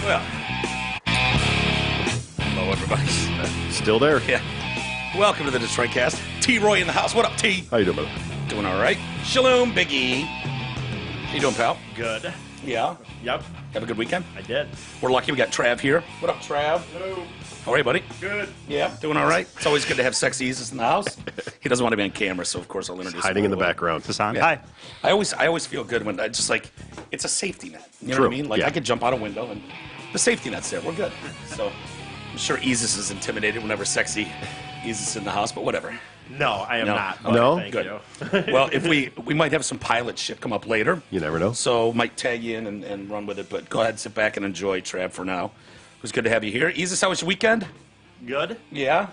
Well, hello, everybody. Still there? Yeah. Welcome to the Detroit Cast. T-Roy in the house. What up, T? How you doing, brother? Doing all right. Shalom, Biggie. How you doing, pal? Good. Yeah. Yep, Have a good weekend? I did. We're lucky we got Trav here. What up, Trav? Hello. How are you, buddy? Good. Yeah. Doing all right? It's always good to have Sexy Jesus in the house. He doesn't want to be on camera, so of course I'll introduce him. Hiding in the right away. background. Hassan. Yeah. Hi. I always feel good when I just like it's a safety net. You know True. what I mean? Like Yeah. I could jump out a window and the safety net's there. We're good. So I'm sure Isis is intimidated whenever Sexy Isis is in the house, but whatever. No, I am No. not. Oh, no? Thank Good. you. Well, if we might have some pilot shit come up later. You never know. So might tag you in and run with it, but go ahead, sit back and enjoy, Trav, for now. It was good to have you here. Isis, how was your weekend? Good. Yeah.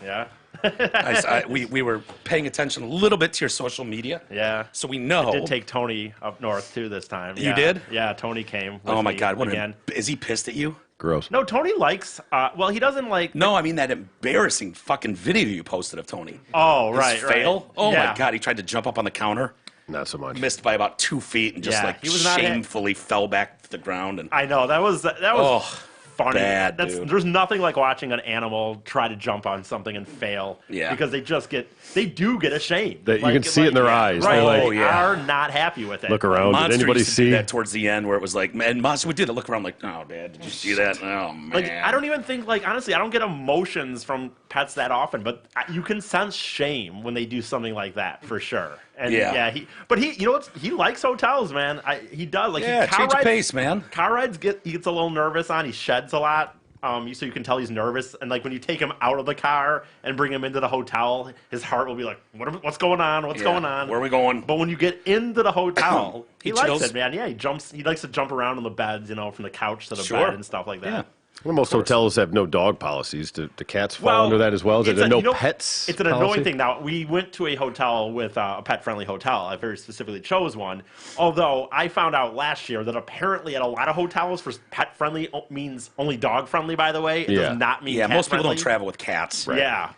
Yeah. We were paying attention a little bit to your social media. Yeah. So we know. I did take Tony up north too this time. You Yeah. did? Yeah, Tony came. With Oh my me God! What again. is he pissed at you? Gross. No, Tony likes. Well, he doesn't like. No, I mean that embarrassing fucking video you posted of Tony. Oh, His right. fail. Right. Oh Yeah. my God! He tried to jump up on the counter, Not so much. missed by about 2 feet, and just Yeah, like he was not hit. shamefully fell back to the ground. And I know that was oh, funny. bad, dude. There's nothing like watching an animal try to jump on something and fail. Yeah. Because they do get ashamed. You can see it in their eyes. Right. They're like, They yeah. are not happy with it. look around. Monster Did anybody used to do see? that towards the end where it was like, man, Monster would do that. Look around, like, oh, Dad, did you see that? Oh man. Like, I don't even think, like, honestly, I don't get emotions from pets that often, but you can sense shame when they do something like that, for sure. And Yeah. he you know what? He likes hotels, man. He does. Like, Yeah, change of pace, man. Car rides he gets a little nervous on. He sheds a lot. So you can tell he's nervous. And, like, when you take him out of the car and bring him into the hotel, his heart will be like, what's going on? What's Yeah. going on? Where are we going? But when you get into the hotel, He he likes chills. it, man. Yeah, he likes to jump around on the beds, you know, from the couch to the Sure. bed and stuff like that. Yeah. Well, most hotels have no dog policies. Do cats fall Well, under that as well? Is it it's a no you know, pets It's an policy? annoying thing. Now, we went to a hotel with a pet-friendly hotel. I very specifically chose one. Although, I found out last year that apparently at a lot of hotels, for pet-friendly means only dog-friendly, by the way. It Yeah. does not mean Yeah, most people don't cat-friendly. travel with cats. Yeah.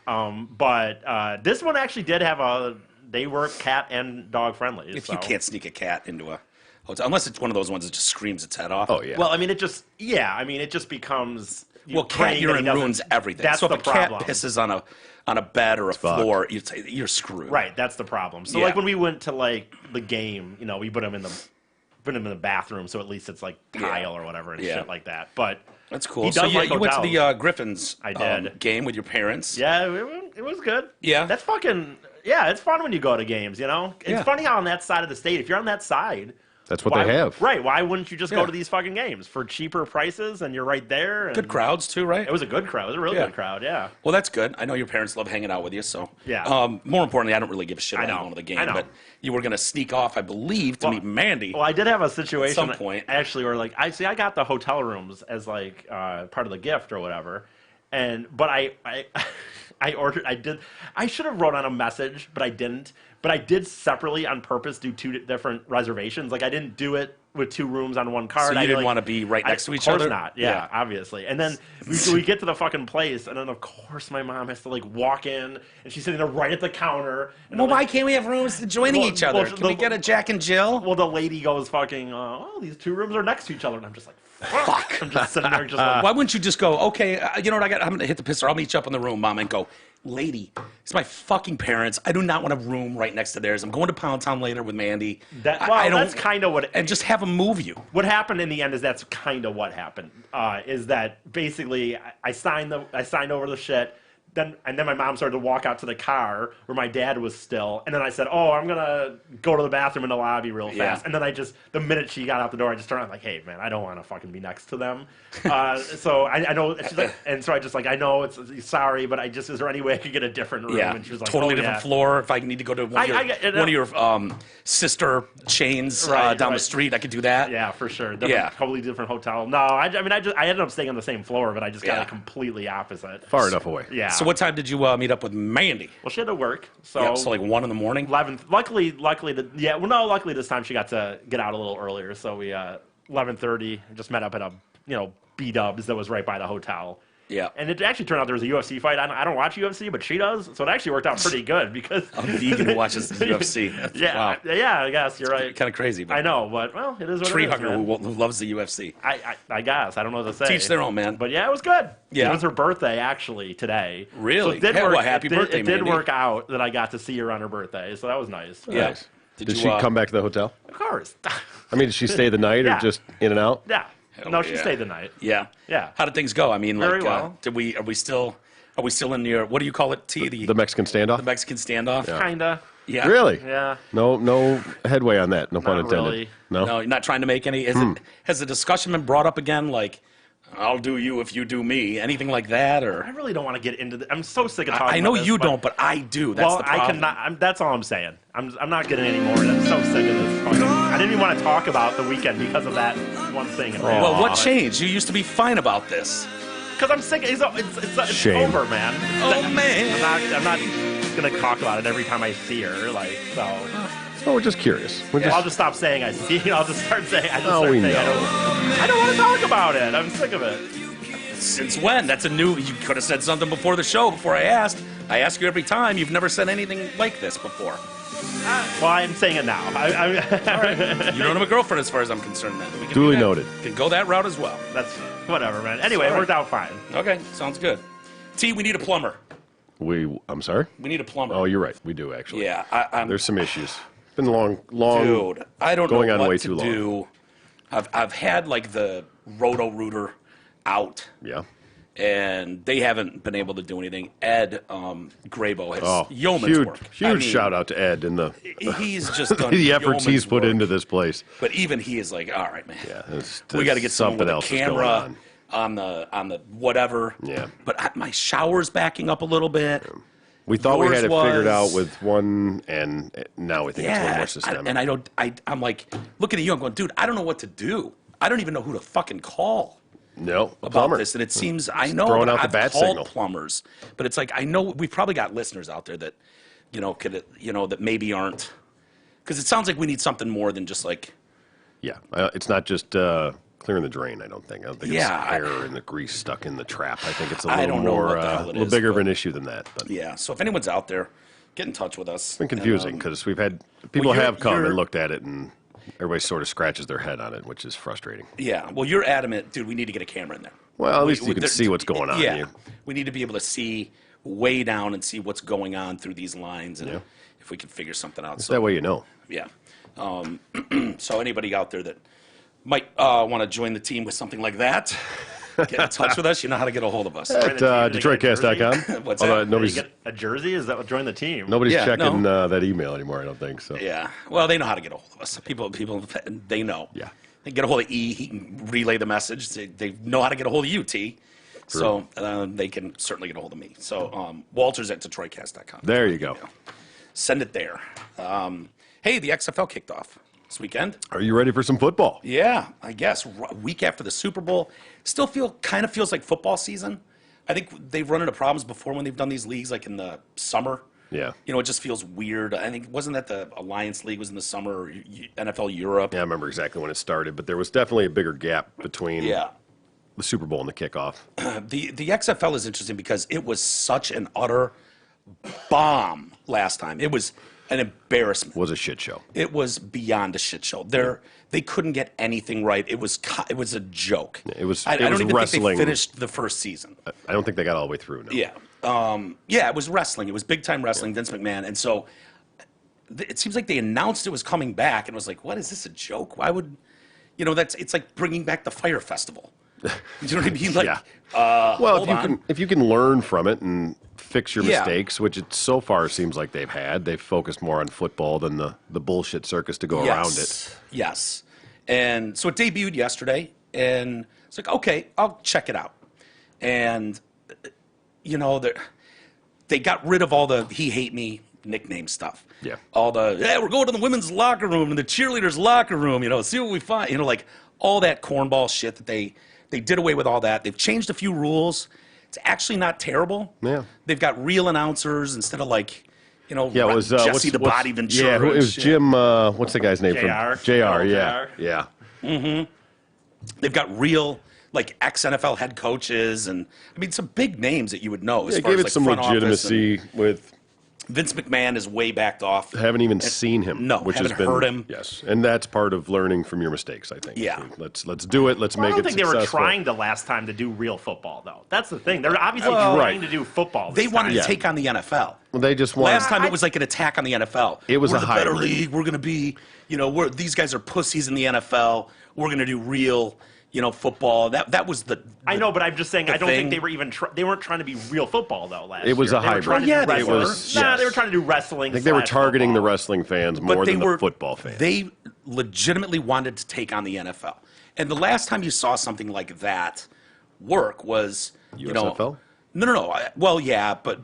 But this one actually did have they were cat and dog-friendly. If so. you can't sneak a cat into a hotel, unless it's one of those ones that just screams its head off. Oh, yeah. Well, I mean, it just becomes... Well, cat urine ruins everything. That's so the if a cat problem. pisses on a bed or a fucked. floor, you're screwed. Right, that's the problem. So Yeah. like when we went to like the game, you know, we put him in the bathroom, so at least it's like tile or whatever and Yeah. shit like that. But That's cool. He So does like you went to the hotels. Griffins I did. game with your parents. yeah, it was good. Yeah. That's fucking it's fun when you go to games, you know? It's Yeah. funny how on that side of the state, if you're on that side, That's what why, they have. Right, why wouldn't you just Yeah. go to these fucking games for cheaper prices and you're right there? And Good crowds too, right? It was a good crowd. It was a real Yeah. good crowd, yeah. Well, that's good. I know your parents love hanging out with you, so Yeah. More importantly, I don't really give a shit I about know. going to the game, I know. but you were going to sneak off, I believe, to Well- meet Mandy. Well, I did have a situation some point. actually where like I got the hotel rooms as like part of the gift or whatever, but I should have wrote on a message, but I didn't. But I did separately on purpose do two different reservations. Like I didn't do it with two rooms on one card. So you didn't like- want to be right next to each Of other? course not. Yeah, obviously. And then we get to the fucking place, and then of course my mom has to like walk in, and she's sitting there right at the counter. And Well, I'm like, why can't we have rooms joining Well- each other? well, Can we get a Jack and Jill? well, the lady goes fucking, oh, these two rooms are next to each other. And I'm just like, fuck. I'm just sitting there just like, Why wouldn't you just go, okay, you know what, I'm going to hit the pisser. I'll meet you up in the room, Mom, and go, lady, it's my fucking parents. I do not want a room right next to theirs. I'm going to Pound Town later with Mandy. I don't, that's kind of what... and just have them move you. What happened in the end is that's kind of what happened. Is that basically I signed over the shit. Then my mom started to walk out to the car where my dad was still, and then I said, "Oh, I'm gonna go to the bathroom in the lobby real fast." Yeah. And then the minute she got out the door, I just turned on like, "Hey, man, I don't want to fucking be next to them." So I know, she's like, and so I just like, I know it's sorry, but is there any way I could get a different room? Yeah, And she was like, totally "Oh, different yeah." floor. If I need to go to one of your sister chains Right, down the right. street, I could do that. Yeah, for sure. Yeah. Totally different hotel. No, I ended up staying on the same floor, but I just got Yeah. it completely opposite. Far enough away. Yeah. So what time did you meet up with Mandy? Well, she had to work, so, Yeah, so like 1 in the morning. 11. Luckily, luckily this time she got to get out a little earlier, so we 11:30 just met up at a B-Dubs that was right by the hotel. Yeah. And it actually turned out there was a UFC fight. I don't watch UFC, but she does. So it actually worked out pretty good because A vegan who watches the UFC. Yeah, Wow. yeah, I guess you're right. Kind of crazy. But I know, but well, it is what tree it is, hugger man. who loves the UFC. I guess I don't know what to say. Teach their own, man. But yeah, it was good. Yeah. It was her birthday actually today. Really? So it did Hey, work. well, happy birthday, It did Mandy. work out that I got to see her on her birthday, so that was nice. Yeah. Nice. Did Did you, she come back to the hotel? Of course. I mean, did she stay the night or Yeah. just in and out? Yeah. Hell No, she yeah. stayed the night. Yeah. Yeah. How did things go? I mean, Very like, well. are we still in your, what do you call it, T? The Mexican standoff? the Mexican standoff? Kinda. Yeah. Really? Yeah. No headway on that. No pun Not intended. really. No. No, you're not trying to make any, has the discussion been brought up again? Like, I'll do you if you do me. Anything like that? I Or really don't want to get into this. I'm so sick of talking I know about this, you don't, but I do. That's well, the problem. I cannot. That's all I'm saying. I'm not getting any more. I'm so sick of this. I didn't even want to talk about the weekend because of that one thing. Well, what changed? You used to be fine about this. Because I'm sick. It's Shame. over, man. Oh, man. I'm not gonna talk about it every time I see her. Like so. Oh, we're just curious. We're just, I'll just stop saying I see. I'll just start saying. we know. I don't want to talk about it. I'm sick of it. Since when? That's a new, you could have said something before the show, before I asked. I ask you every time. You've never said anything like this before. Well, I'm saying it now. You don't have a girlfriend as far as I'm concerned then. We can Duly do that. noted. Can go that route as well. That's whatever, man. Anyway, it Sorry. worked out fine. Okay, sounds good. T, we need a plumber. I'm sorry? We need a plumber. Oh, you're right. We do, actually. Yeah, I'm... There's some issues. It's been long. Dude, I don't going know on what way to too long. do. I've had, like, the Roto-Rooter out, Yeah. and they haven't been able to do anything. Ed Grabo has Oh, yeoman's huge, work. huge I mean, shout out to Ed and the He's just done the efforts he's yeoman's put work. into this place. But even he is like, all right, man. Yeah, We got to get someone something with a else is going camera on. on the whatever. Yeah. But my shower's backing up a little bit. We thought we had it Yours figured out was- with one, and now we think it's a little more systemic. I'm like looking at you. I'm going, dude. I don't know what to do. I don't even know who to fucking call No, a about plumber. this. And it seems I know throwing that out the I've bat called signal. plumbers, but it's like I know we've probably got listeners out there that that maybe aren't, because it sounds like we need something more than just like. Yeah, it's not just clearing the drain. I don't think it's air and the grease stuck in the trap. I think it's a I little don't know more, what the hell a it little is, bigger of but- an issue than that. But Yeah. So if anyone's out there, get in touch with us. it's been confusing because we've had people you're- have come you're- and looked at it, and everybody sort of scratches their head on it, which is frustrating. Yeah. Well, you're adamant, dude. We need to get a camera in there. Well, at least you can there- see what's going on. Yeah. You- We need to be able to see way down and see what's going on through these lines, and if we can figure something out. So that way you know. yeah. So anybody out there that might want to join the team with something like that, get in touch with us. You know how to get a hold of us. At DetroitCast.com. What's Although that? nobody's, Get a jersey? Is that what join the team? nobody's Yeah, checking no. that email anymore, I don't think. So. Yeah. Well, they know how to get a hold of us. People, they know. Yeah. They get a hold of E. He can relay the message. They know how to get a hold of you, T. So they can certainly get a hold of me. So Walters at DetroitCast.com. There you go. Send it there. Hey, the XFL kicked off this weekend. Are you ready for some football? Yeah, I guess. A week after the Super Bowl. Still kind of feels like football season. I think they've run into problems before when they've done these leagues, like in the summer. Yeah. You know, it just feels weird. I think, wasn't that the Alliance League was in the summer, or NFL Europe? Yeah, I remember exactly when it started, but there was definitely a bigger gap between Yeah. the Super Bowl and the kickoff. The XFL is interesting because it was such an utter bomb last time. It was an embarrassment. It was a shit show. It was beyond a shit show. They couldn't get anything right. It was a joke. It was- I it don't was even wrestling. think they finished the first season. I don't think they got all the way through. No. Yeah. Yeah, it was wrestling. It was big time wrestling, Vince McMahon. And so it seems like they announced it was coming back and was like, what, is this a joke? Why would, it's like bringing back the Fire Festival. You know what I mean? Like, Yeah. Well, hold on. if you can learn from it and fix your Yeah. mistakes, which it so far seems like they've focused more on football than the bullshit circus to go around it. Yes. And so it debuted yesterday, and it's like, okay, I'll check it out. And, they got rid of all the he hate me nickname stuff. Yeah. All the, we're going to the women's locker room and the cheerleaders' locker room, see what we find. Like all that cornball shit that they did away with all that. They've changed a few rules. It's actually not terrible. Yeah. They've got real announcers instead of like, Yeah, it was Jesse the Body Ventura. Yeah, it and was shit. Jim. What's the guy's name JR. from JR? Oh, Yeah, JR. yeah. They've got real like ex-NFL head coaches, and I mean some big names that you would know. As It far gave as, it like, some front office, legitimacy with. Vince McMahon is way backed off. Haven't even seen him. No, which haven't has been, heard him. Yes, and that's part of learning from your mistakes, I think. Yeah. Let's do it. Let's Well, I make don't it think they were successful. trying to last time to do real football, though. That's the thing. They're obviously Well, trying right. to do football. They This wanted time. to take on the NFL. Well, they just want. Last time it was like an attack on the NFL. It was we're a the better hybrid. league. We're going to be, these guys are pussies in the NFL. We're going to do real, football. That was the. I know, but I'm just saying I don't thing. think they were even. They weren't trying to be real football though. Last It was year. a They were hybrid. trying to do Yeah, they wrestling. were. Nah, Yes. they were trying to do wrestling. I think they were targeting the football. wrestling fans more than the football fans. They legitimately wanted to take on the NFL. And the last time you saw something like that work was, USFL? No. Well, yeah, but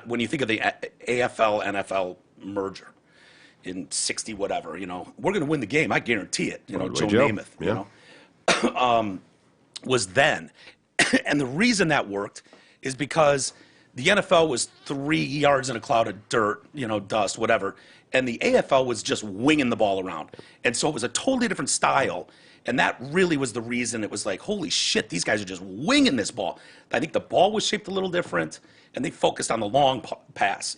when you think of the AFL NFL merger in 60 whatever, we're going to win the game. I guarantee it. Joe Joe. Namath, Yeah. was then. And the reason that worked is because the NFL was 3 yards in a cloud of dirt, dust, whatever. And the AFL was just winging the ball around. And so it was a totally different style. And that really was the reason it was like, holy shit, these guys are just winging this ball. I think the ball was shaped a little different, and they focused on the long pass,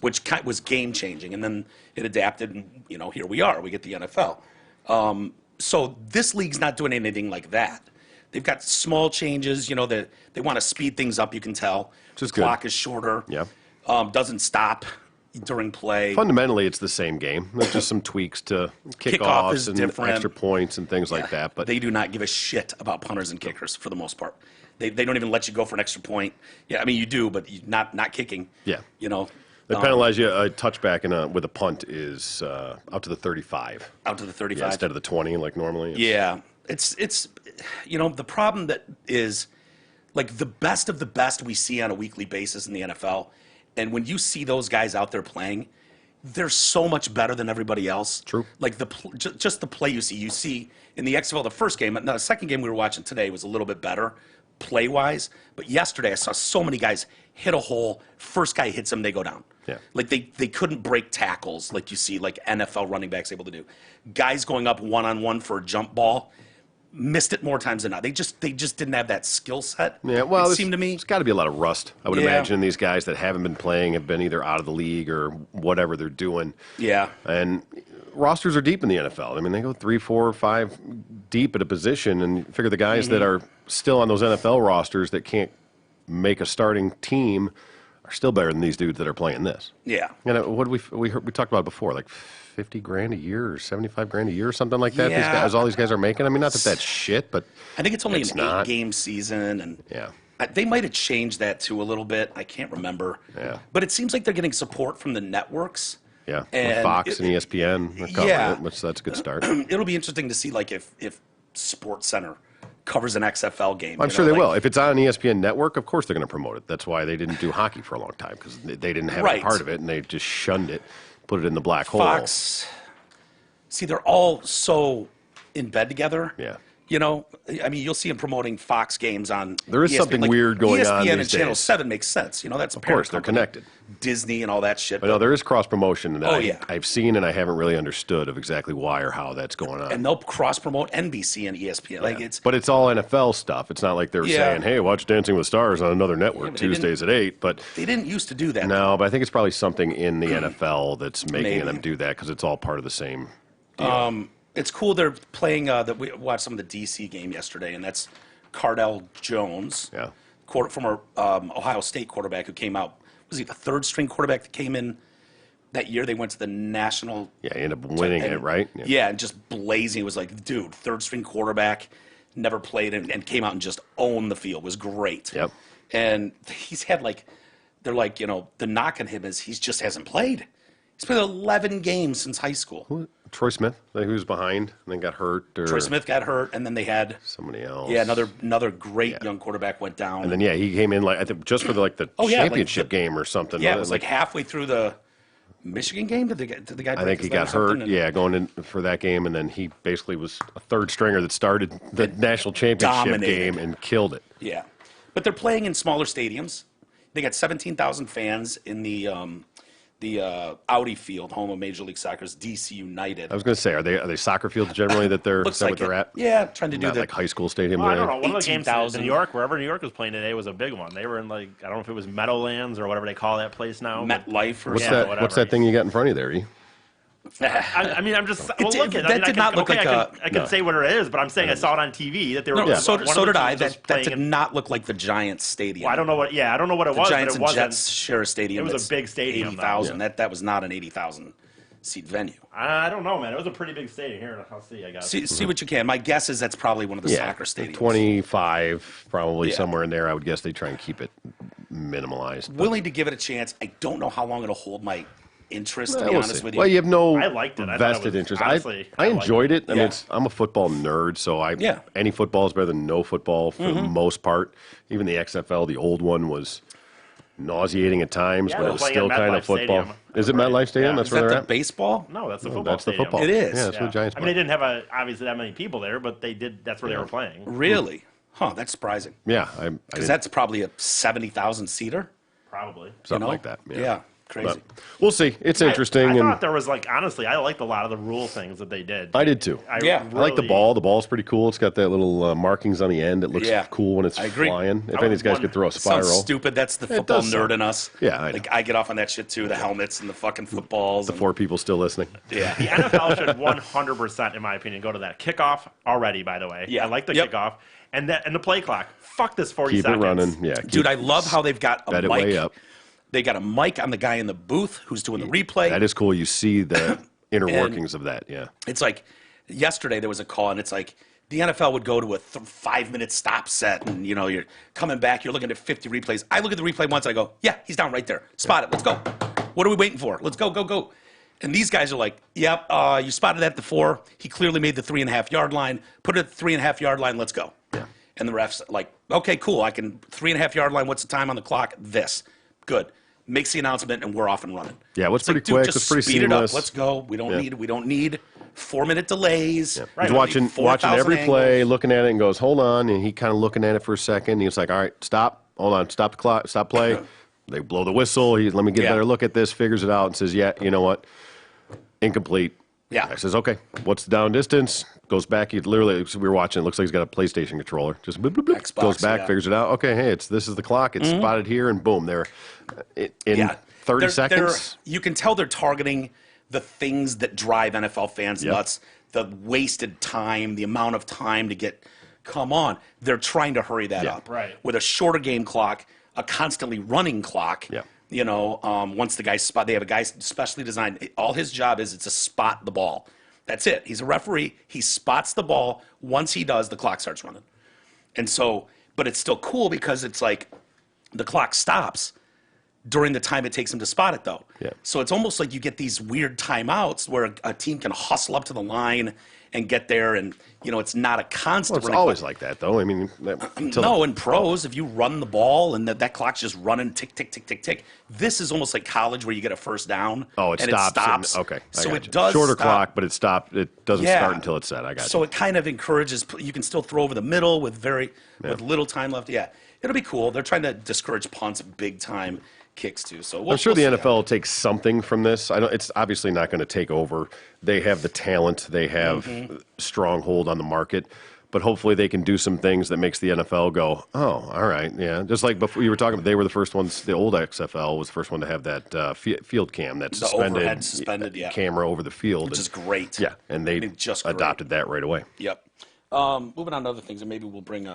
which was game changing. And then it adapted, and here we are. We get the NFL. So this league's not doing anything like that. They've got small changes, that they want to speed things up. You can tell. Which is the clock good. is shorter. Yeah. Doesn't stop during play. Fundamentally, it's the same game. There's just some tweaks to Kickoff is kickoffs and different. extra points and things like that. But they do not give a shit about punters and kickers for the most part. They don't even let you go for an extra point. Yeah, I mean you do, but not kicking. Yeah. They they penalize you a touchback with a punt is out to the 35. out to the 35. Yeah, instead of the 20 like normally. Yeah, it's the problem that is like the best of the best we see on a weekly basis in the NFL, and when you see those guys out there playing, they're so much better than everybody else. True. Like just the play you see in the XFL. The first game, now the second game we were watching today was a little bit better play wise, but yesterday I saw so many guys hit a hole. First guy hits them, they go down. Yeah. Like they couldn't break tackles like you see like NFL running backs able to do. Guys going up one-on-one for a jump ball missed it more times than not. They just didn't have that skill set. Yeah, well, it seemed to me. There's got to be a lot of rust, I would Yeah. imagine. These guys that haven't been playing have been either out of the league or whatever they're doing. Yeah. And rosters are deep in the NFL. I mean, they go 3, 4, 5 deep at a position, and you figure the guys that are still on those NFL rosters that can't make a starting team are still better than these dudes that are playing this. Yeah. What did we talked about it before, like $50,000 a year or $75,000 a year or something like that. Yeah. All these guys are making. I mean, not that that's shit, but I think it's only It's an not. 8-game season, and Yeah. They might have changed that too a little bit. I can't remember. Yeah. But it seems like they're getting support from the networks. yeah, And with Fox and ESPN are covering yeah. it, which that's a good start. It'll be interesting to see like if Sports Center covers an XFL game. I'm sure they will. If it's on ESPN Network, of course they're going to promote it. That's why they didn't do hockey for a long time, because they didn't have any Right. part of it, and they just shunned it, put it in the black hole. Fox. See, they're all so in bed together. Yeah. I mean, you'll see them promoting Fox games on. There is something weird going on ESPN and these Channel days. 7 makes sense. That's a Of course, they're parent company. connected. Disney and all that shit. But no, there is cross promotion that yeah. I've seen, and I haven't really understood of exactly why or how that's going on. And they'll cross promote NBC and ESPN. Like But it's all NFL stuff. It's not like they're Yeah. saying, "Hey, watch Dancing with Stars on another network but they didn't- Tuesdays at 8." But they didn't used to do that. no, but I think it's probably something in the NFL that's making Maybe. them do that, because it's all part of the same deal. It's cool they're playing. That we watched some of the DC game yesterday, and that's Cardell Jones, Yeah. former Ohio State quarterback who came out. Was he the third string quarterback that came in that year? They went to the national. Yeah, you end up winning and- it, right? Yeah, and just blazing. It was like, dude, third string quarterback, never played, and came out and just owned the field. Was great. Yep. And he's had they're like, the knock on him is he just hasn't played. He's played 11 games since high school. Troy Smith, who was behind and then got hurt, or Troy Smith got hurt, and then they had somebody else. yeah another great young quarterback went down. And then he came in I think just for the championship game or something. Yeah, it was like halfway through the Michigan game. Did the guy? I break think his he leg or got something? hurt. And Yeah, going in for that game, and then he basically was a third stringer that started the national championship dominated. game and killed it. Yeah, but they're playing in smaller stadiums. They got 17,000 fans in the the Audi Field, home of Major League Soccer's DC United. I was going to say, are they soccer fields generally that they're Looks that like what they're it. at? Yeah, trying to do Not that. like high school stadiums. Well, or I don't know. anything? One of the games 18,000. in New York, wherever New York was playing today, was a big one. They were in like I don't know if it was Meadowlands or whatever they call that place now. but- MetLife or What's Yeah, that? whatever. What's that thing you got in front of you there? E? I mean, I'm just well, look at. that I mean, did not look like I can no. say what it is, but I'm saying I saw it on TV that they were. No, Yeah. so, one of so the did I. teams was That playing did in- not look like the Giants stadium. Well, I don't know what. Yeah, I don't know what it The was, Giants but it and wasn't. Jets share a stadium. It was a that's big stadium, though. 80,000. Yeah. That was not an 80,000 seat venue. I don't know, man. It was a pretty big stadium. Here, I'll see. I guess. See what you can. My guess is that's probably one of the soccer stadiums. 25, probably Yeah. somewhere in there. I would guess they try and keep it minimalized. But Willing to give it a chance. I don't know how long it'll hold my interest, to be we'll honest see. with you. Well, you have no I liked it. I thought it vested was- interest. honestly, I I liked enjoyed it. I mean, Yeah. I'm a football nerd, so Yeah. any football is better than no football for the most part. Even the XFL, the old one, was nauseating at times, Yeah, but they're it was playing still at kind MetLife of football. Stadium. Is it Right. MetLife Stadium? Yeah. That's Is where that they're the at? baseball? No, that's the football That's the stadium. football. It is. Yeah, that's Yeah. where the Giants I mean, they play. didn't have obviously that many people there, but they did. That's where they were playing. Really? Huh, that's surprising. Yeah, I Because didn't- that's probably a 70,000 seater. Probably. something you know? like that. Yeah, crazy. But we'll see. It's interesting, I and thought there was like honestly, I liked a lot of the rule things that they did. I did too. Yeah. I like the ball. The ball's pretty cool. It's got that little markings on the end. It looks Yeah. cool when it's I agree. flying. If I any of these was guys one- could throw a spiral. Sounds stupid. That's the football does nerd sound- in us. Yeah, I know. I get off on that shit too. The helmets and the fucking footballs. The and- 4 people still listening. Yeah. The NFL should 100%, in my opinion, go to that kickoff already. By the way, Yeah. I like the Yep. kickoff and the play clock. Fuck this 40 Keep seconds. it running. Yeah, Dude, I love how they've got a bet it mic. way up. They got a mic on the guy in the booth who's doing the replay. That is cool. You see the inner workings of that. Yeah. It's like yesterday there was a call, and it's like the NFL would go to a 5-minute stop set, and you're coming back, you're looking at 50 replays. I look at the replay once, I go, yeah, he's down right there. Spot it. Let's go. What are we waiting for? Let's go, go, go. And these guys are like, yep, you spotted that at the 4. He clearly made the 3.5-yard line. Put it at the 3.5-yard line. Let's go. Yeah. And the refs like, okay, cool. I can 3.5-yard line. What's the time on the clock? This. Good. Makes the announcement, and we're off and running. Yeah, it was It's like, pretty dude, quick. just It's pretty speed seamless. it up. Let's go. We don't Yeah. need 4-minute delays. Yeah. Right. He's watching 4,000 every play, angles. looking at it, and goes, "Hold on!" And he kind of looking at it for a second. He's like, "All right, stop. Hold on. Stop the clock. Stop play." They blow the whistle. Let me get a Yeah. better look at this. Figures it out and says, "Yeah, you know what? Incomplete." Yeah. I says, "Okay. What's the down distance?" Goes back. He literally, we were watching. It looks like he's got a PlayStation controller. Just bloop, bloop, bloop. Xbox, Goes back, yeah. figures it out. Okay, hey, this is the clock. It's spotted here, and boom, there. In Yeah. 30 They're- seconds. you can tell they're targeting the things that drive NFL fans Yep. nuts. The wasted time, the amount of time to get. Come on, they're trying to hurry that Yeah. up. Right. With a shorter game clock, a constantly running clock. Yeah. Once the guy spot, they have a guy specially designed. All his job is to spot the ball. That's it. He's a referee. He spots the ball. Once he does, the clock starts running. And so, but it's still cool because it's like the clock stops during the time it takes him to spot it, though. Yeah. So it's almost like you get these weird timeouts where a team can hustle up to the line and get there, and it's not a constant. Well, it's running always clock. like that, though. I mean, until No, in pros, if you run the ball and that clock's just running tick, tick, tick, tick, tick. This is almost like college where you get a first down. Oh, it and stops. It stops. Okay. I So got it you. does Shorter stop. clock, but it stopped. It doesn't Yeah. start until it's set. I got So you. it kind of encourages. You can still throw over the middle with with little time left. Yeah, it'll be cool. They're trying to discourage punts, big time kicks too. So I'm sure we'll the see NFL will take something from this. It's obviously not going to take over. They have the talent. They have strong hold on the market. But hopefully they can do some things that makes the NFL go, oh, all right, yeah. Just like before you were talking about, they were the first ones. The old XFL was the first one to have that field cam, that overhead suspended, yeah. camera over the field, which is great. Yeah, and they just great. adopted that right away. Yep. Moving on to other things, and maybe we'll bring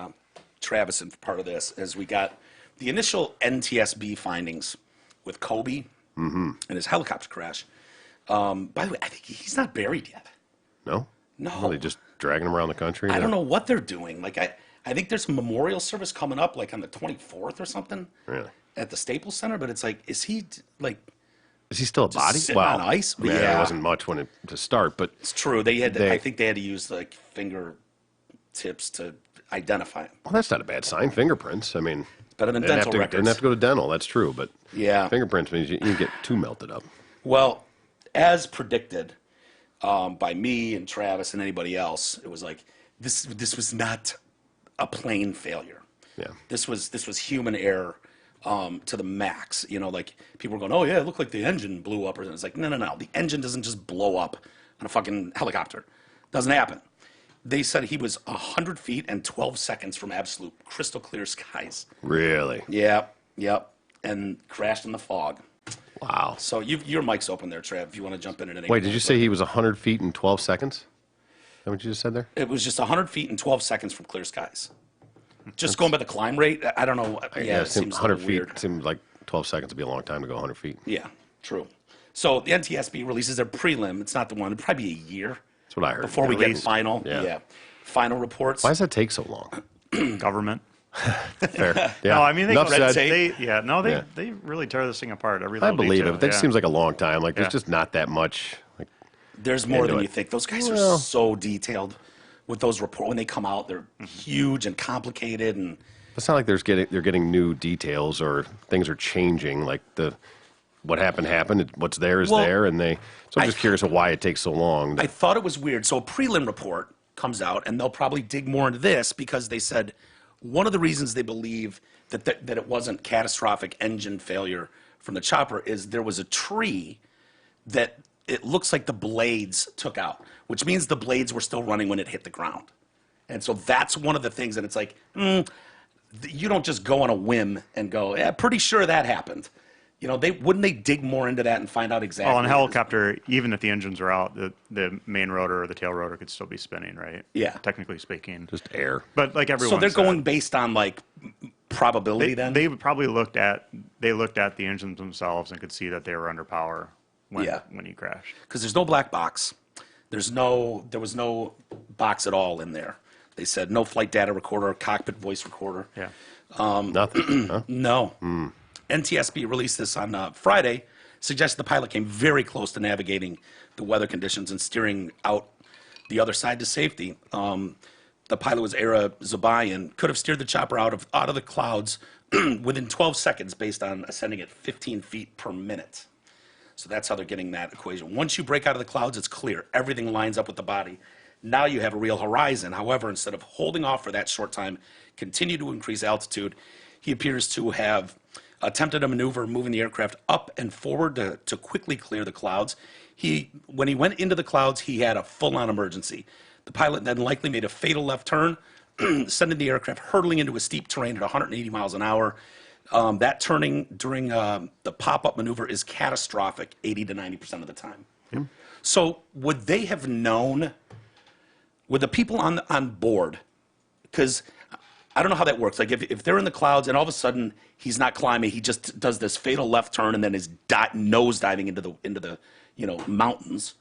Travis in for part of this, as we got the initial NTSB findings with Kobe and his helicopter crash. By the way, I think he's not buried yet. No, No. Are they just dragging him around the country? I don't know what they're doing. Like I think there's a memorial service coming up, like on the 24th or something, Really? at the Staples Center. But it's like, is he like? Is he still a body? sitting on ice? I mean, Yeah. It wasn't much to start, but It's true. I think they had to use like finger tips to identify him. well, that's not a bad sign. Fingerprints. I mean, Better than didn't have dental to, records. Didn't have to go to dental. That's true, but Yeah. fingerprints means you get too melted up. Well, as predicted by me and Travis and anybody else, it was like this was not a plane failure. Yeah. This was human error. to the max. You know, like people were going, "Oh yeah, it looked like the engine blew up," or it's like, no. The engine doesn't just blow up on a fucking helicopter. Doesn't happen. They said he was 100 feet and 12 seconds from absolute crystal clear skies. Really? Yep. And crashed in the fog. Wow. So your mic's open there, Trav, if you want to jump in at any Wait, point. did you say he was 100 feet in 12 seconds? Is that what you just said there? It was just 100 feet and 12 seconds from clear skies. Just going by the climb rate, I don't know. Yeah, it seems 100 feet weird. Seems like 12 seconds would be a long time to go 100 feet. Yeah, true. So the NTSB releases their prelim. It's not the one. It'll probably be a year. That's what I heard. Before we At get least. final. Yeah. Final reports. Why does that take so long? Government. Fair. Yeah. No, I mean Enough said. they really tear this thing apart. Every I little believe detail, it, but that yeah. seems like a long time. Like, there's Yeah. just not that much. Like, There's more into than it. you think. Those guys Well- are so detailed with those reports. When they come out, they're huge and complicated. And it's not like they're getting new details or things are changing. Like what happened. What's there is Well, there, and they. So I'm I- just curious of why it takes so long. I thought it was weird. So a prelim report comes out, and they'll probably dig more into this because they said one of the reasons they believe that it wasn't catastrophic engine failure from the chopper is there was a tree that it looks like the blades took out, which means the blades were still running when it hit the ground. And so that's one of the things that it's like, you don't just go on a whim and go, yeah, pretty sure that happened. You know, wouldn't they dig more into that and find out exactly? Well, in a what it is? helicopter, even if the engines are out, the main rotor or the tail rotor could still be spinning, right? Yeah. Technically speaking. Just air. But like everyone So they're said, going based on like probability then? they probably looked at the engines themselves and could see that they were under power when he crashed. Because there's no black box. There was no box at all in there. They said no flight data recorder, cockpit voice recorder. Yeah. Nothing. Huh? No. NTSB released this on Friday, suggested the pilot came very close to navigating the weather conditions and steering out the other side to safety. The pilot was Era Zabayan, could have steered the chopper out of the clouds within 12 seconds based on ascending at 15 feet per minute. So that's how they're getting that equation. Once you break out of the clouds, it's clear. Everything lines up with the body. Now you have a real horizon. However, instead of holding off for that short time, continue to increase altitude, he appears to have attempted a maneuver moving the aircraft up and forward to quickly clear the clouds. When he went into the clouds, he had a full-on emergency. The pilot then likely made a fatal left turn, sending the aircraft hurtling into a steep terrain at 180 miles an hour. That turning during the pop-up maneuver is catastrophic 80 to 90% of the time. So would they have known, would the people on board, because I don't know how that works. Like if they're in the clouds and all of a sudden he's not climbing, he just does this fatal left turn and then is nose diving into the mountains.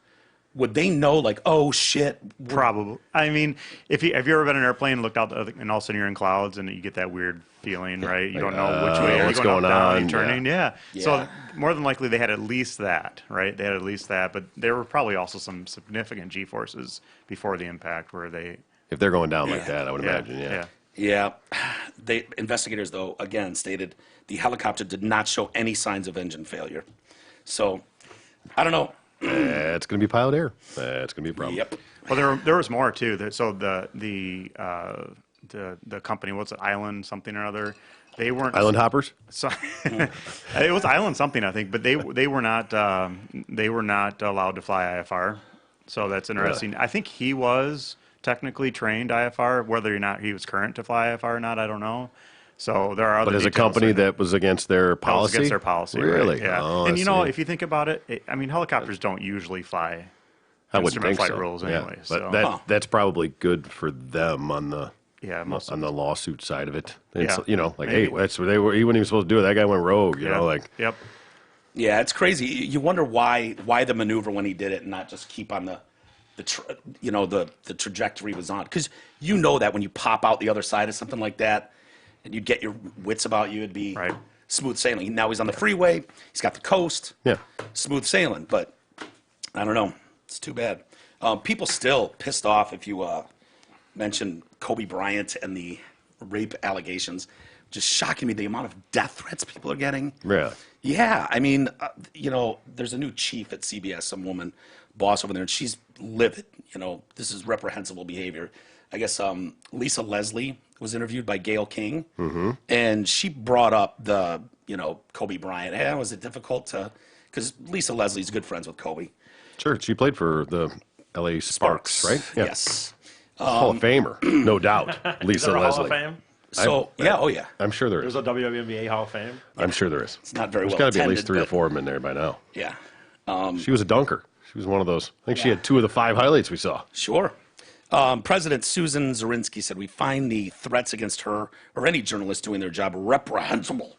Would they know like, oh shit? Probably. I mean, have you ever been in an airplane and looked out and all of a sudden you're in clouds and you get that weird feeling, right? You don't know which way are you what's going going up, down, on? turning. Yeah. Yeah. So more than likely they had at least that, right? They had at least that, but there were probably also some significant G-forces before the impact where they. If they're going down like Yeah. that, I would imagine. Yeah. Yeah. Investigators, though, again stated the helicopter did not show any signs of engine failure. So, I don't know. It's going to be pilot error. That's going to be a problem. Yep. Well, there was more too. So the company, what's it, Island something or other, they weren't Island hoppers? So, it was Island something, I think, but they were not allowed to fly IFR. So that's interesting. Really? I think he was technically trained IFR, whether or not he was current to fly IFR or not, I don't know. So there are other. But as a details company there. that was against their That was policy? against their policy, Really? right? Yeah. Oh, and I you know, see. if you think about it, I mean, helicopters don't usually fly I wouldn't instrument think flight so. rules Yeah. anyway. But So that's probably good for them on the most on of the lawsuit side of it. It's, Yeah. like, Maybe. hey, that's what he wasn't even supposed to do it. That guy went rogue, you know, like. Yep. Yeah, it's crazy. You wonder why the maneuver when he did it and not just keep on the trajectory was on. Because you know that when you pop out the other side of something like that and you get your wits about you, it'd be Right. smooth sailing. Now he's on the freeway. He's got the coast. Yeah. Smooth sailing. But I don't know. It's too bad. People still pissed off if you mention Kobe Bryant and the rape allegations. Just shocking me the amount of death threats people are getting. Really? Yeah, I mean, there's a new chief at CBS, some woman boss over there, and she's livid. This is reprehensible behavior. I guess Lisa Leslie was interviewed by Gayle King, and she brought up Kobe Bryant. Was it difficult to? Because Lisa Leslie's good friends with Kobe. Sure, she played for the L.A. Sparks, right? Yeah. Yes. Hall of Famer, no doubt. Is Lisa there a Leslie. Hall of Fame? So oh yeah, I'm sure there There's is. a WNBA Hall of Fame. I'm sure there is. it's not very There's well. got to be at least attended, 3 or but 4 of them in there by now. Yeah. She was a dunker. She was one of those. I think she had 2 of the 5 highlights we saw. Sure. President Susan Zirinsky said, "We find the threats against her or any journalist doing their job reprehensible."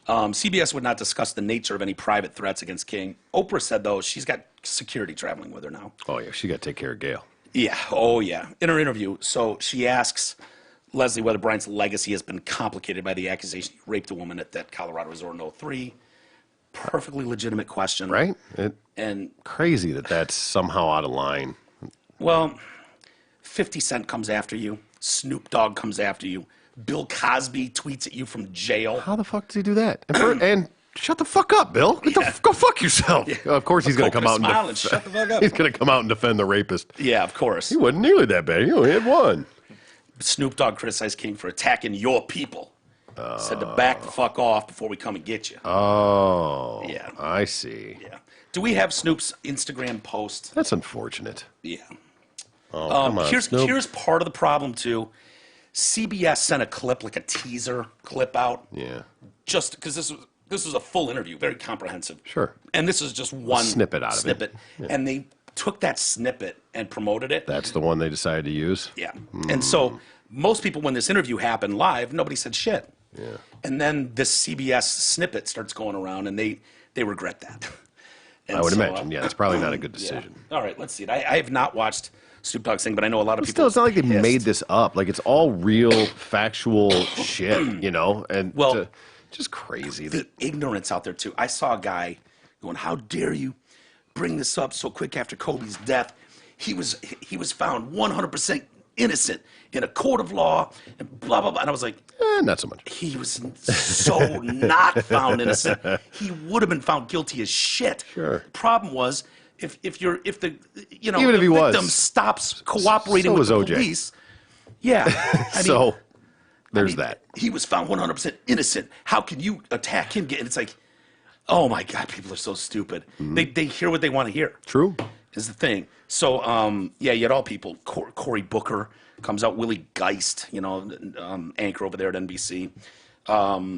CBS would not discuss the nature of any private threats against King. Oprah said, though, she's got security traveling with her now. Oh, yeah, she got to take care of Gail. Yeah. Oh, yeah. In her interview, so she asks Leslie whether Bryant's legacy has been complicated by the accusation he raped a woman at that Colorado resort in '03. Perfectly legitimate question. Right? And, Crazy that that's somehow out of line. well, 50 Cent comes after you. Snoop Dogg comes after you. Bill Cosby tweets at you from jail. How the fuck does he do that? And shut the fuck up, Bill. Go fuck yourself. Of course he's going to come out and shut the fuck up. He's going to come out and defend the rapist. Yeah, of course. He wasn't nearly that bad. He only had 1. Snoop Dogg criticized King for attacking your people. Said to back the fuck off before we come and get you. Oh. Yeah. I see. Yeah. Do we have Snoop's Instagram post? That's unfortunate. Yeah. Oh, come on, Snoop. Here's part of the problem too. CBS sent a clip, like a teaser clip out, Yeah. just because this was a full interview, very comprehensive. Sure. And this is just one snippet out of it. snippet. And they took that snippet and promoted it. That's the one they decided to use? Yeah. And so most people, when this interview happened live, nobody said shit. Yeah. And then this CBS snippet starts going around, and they regret that. And I would so, imagine. Yeah, it's probably not a good yeah. decision. All right, let's see it. I have not watched Snoop Dogg's thing, but I know a lot of people. Still, it's not like they pissed. made this up. Like, it's all real, factual shit, you know? And Well, just crazy. The ignorance out there too. I saw a guy going, "How dare you bring this up so quick after Kobe's death? He was found 100% innocent in a court of law and blah blah blah." And I was like, Not so much. he was so not found innocent. He would have been found guilty as shit. Sure. Problem was, if the Even the if he was, victim stops cooperating so with the was OJ. police, yeah. I mean, So, there's that. he was found 100% innocent. How can you attack him? And it's like, oh my God, people are so stupid. They hear what they want to hear. True. Is the thing. So, yeah, you had all people. Cory Booker comes out. Willie Geist, anchor over there at NBC.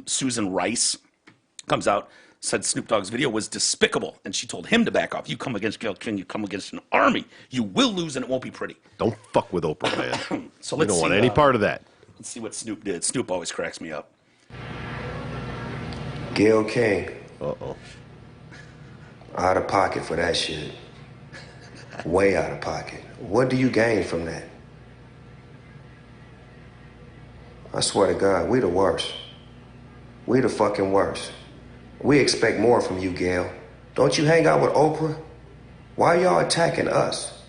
Susan Rice comes out, said Snoop Dogg's video was despicable, and she told him to back off. You come against Gail King, you come against an army. You will lose, and it won't be pretty. Don't fuck with Oprah, man. So We let's don't see, want any part of that. Let's see what Snoop did. Snoop always cracks me up. Gail King, Uh-oh. out of pocket for that shit. Way out of pocket. What do you gain from that? I swear to God, we the worst. We the fucking worst. We expect more from you, Gail. Don't you hang out with Oprah? Why y'all attacking us?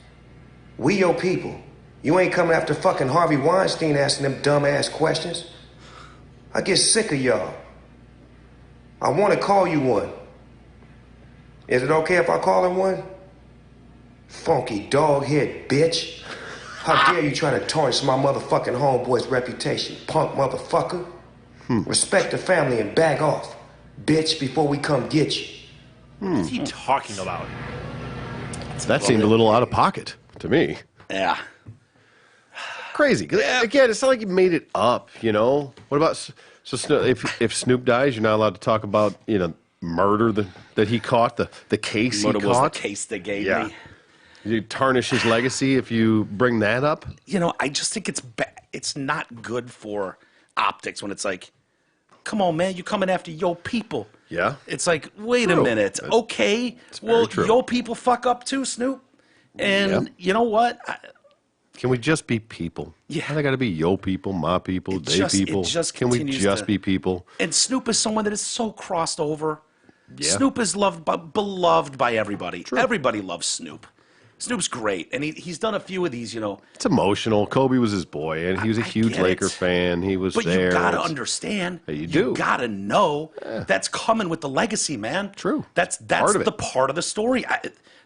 We your people. You ain't coming after fucking Harvey Weinstein asking them dumbass questions. I get sick of y'all. I want to call you one. Is it okay if I call him one? Funky dog head bitch. How dare you try to tarnish my motherfucking homeboy's reputation, punk motherfucker? Respect the family and back off, bitch, before we come get you. What is he talking about? That seemed a little out of pocket to me. Yeah. Crazy. 'Cause, again, it's not like you made it up, you know? What about... So if Snoop dies, you're not allowed to talk about, murder that he caught, the case What he was the caught? case they gave Yeah. me? You tarnish his legacy if you bring that up? I just think it's not good for optics when it's like, come on, man, you coming after your people. Yeah. It's like, wait a True. minute. Okay. very Well, true. your people fuck up too, Snoop. And Yeah. you know what? Can we just be people? Yeah. Why they got to be yo people, my people, It they just- it people? just Can we continues just to- be people? And Snoop is someone that is so crossed over. Yeah. Snoop is beloved by everybody. Everybody loves Snoop. Snoop's great, and he's done a few of these, It's emotional. Kobe was his boy, and he was a I huge get Laker it. fan. He was But there. you gotta It's- understand. Yeah, you do. Gotta know that's coming with the legacy, man. True. That's Part of the it. part of the story.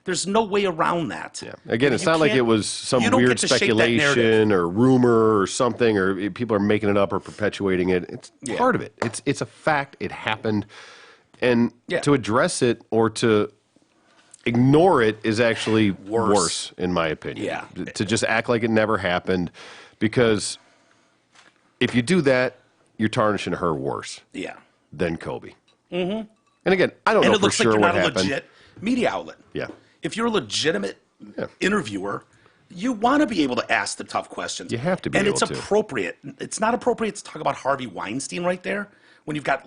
There's no way around that. Yeah. Again, it's You not like it can't- was some you don't weird get to shape that narrative. speculation or rumor or something, or people are making it up or perpetuating it. It's Yeah. part of it. It's a fact. It happened, and Yeah. to address it or to ignore it is actually Worse. worse, in my opinion. Yeah. To just act like it never happened, because if you do that, you're tarnishing her worse Yeah. than Kobe. Mm-hmm. And again, I don't And know it for looks sure like you're what not a happened. legit media outlet. Yeah. If you're a legitimate Yeah. interviewer, you want to be able to ask the tough questions. You have to be and able it's to. appropriate. It's not appropriate to talk about Harvey Weinstein right there when you've got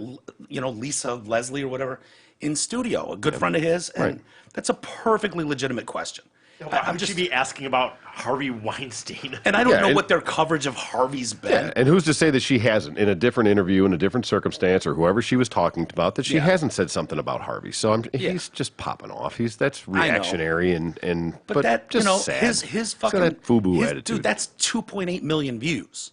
Lisa Leslie or whatever in studio, a good friend of his, and Right. that's a perfectly legitimate question. Why would you be asking about Harvey Weinstein? And I don't Yeah, know and- what their coverage of Harvey's been. Yeah, and who's to say that she hasn't, in a different interview, in a different circumstance, or whoever she was talking about, that she Yeah. hasn't said something about Harvey. So he's just popping off. That's I know. reactionary and But that just sad. sad. his It's got fucking that FUBU his- attitude. dude, that's 2.8 million views.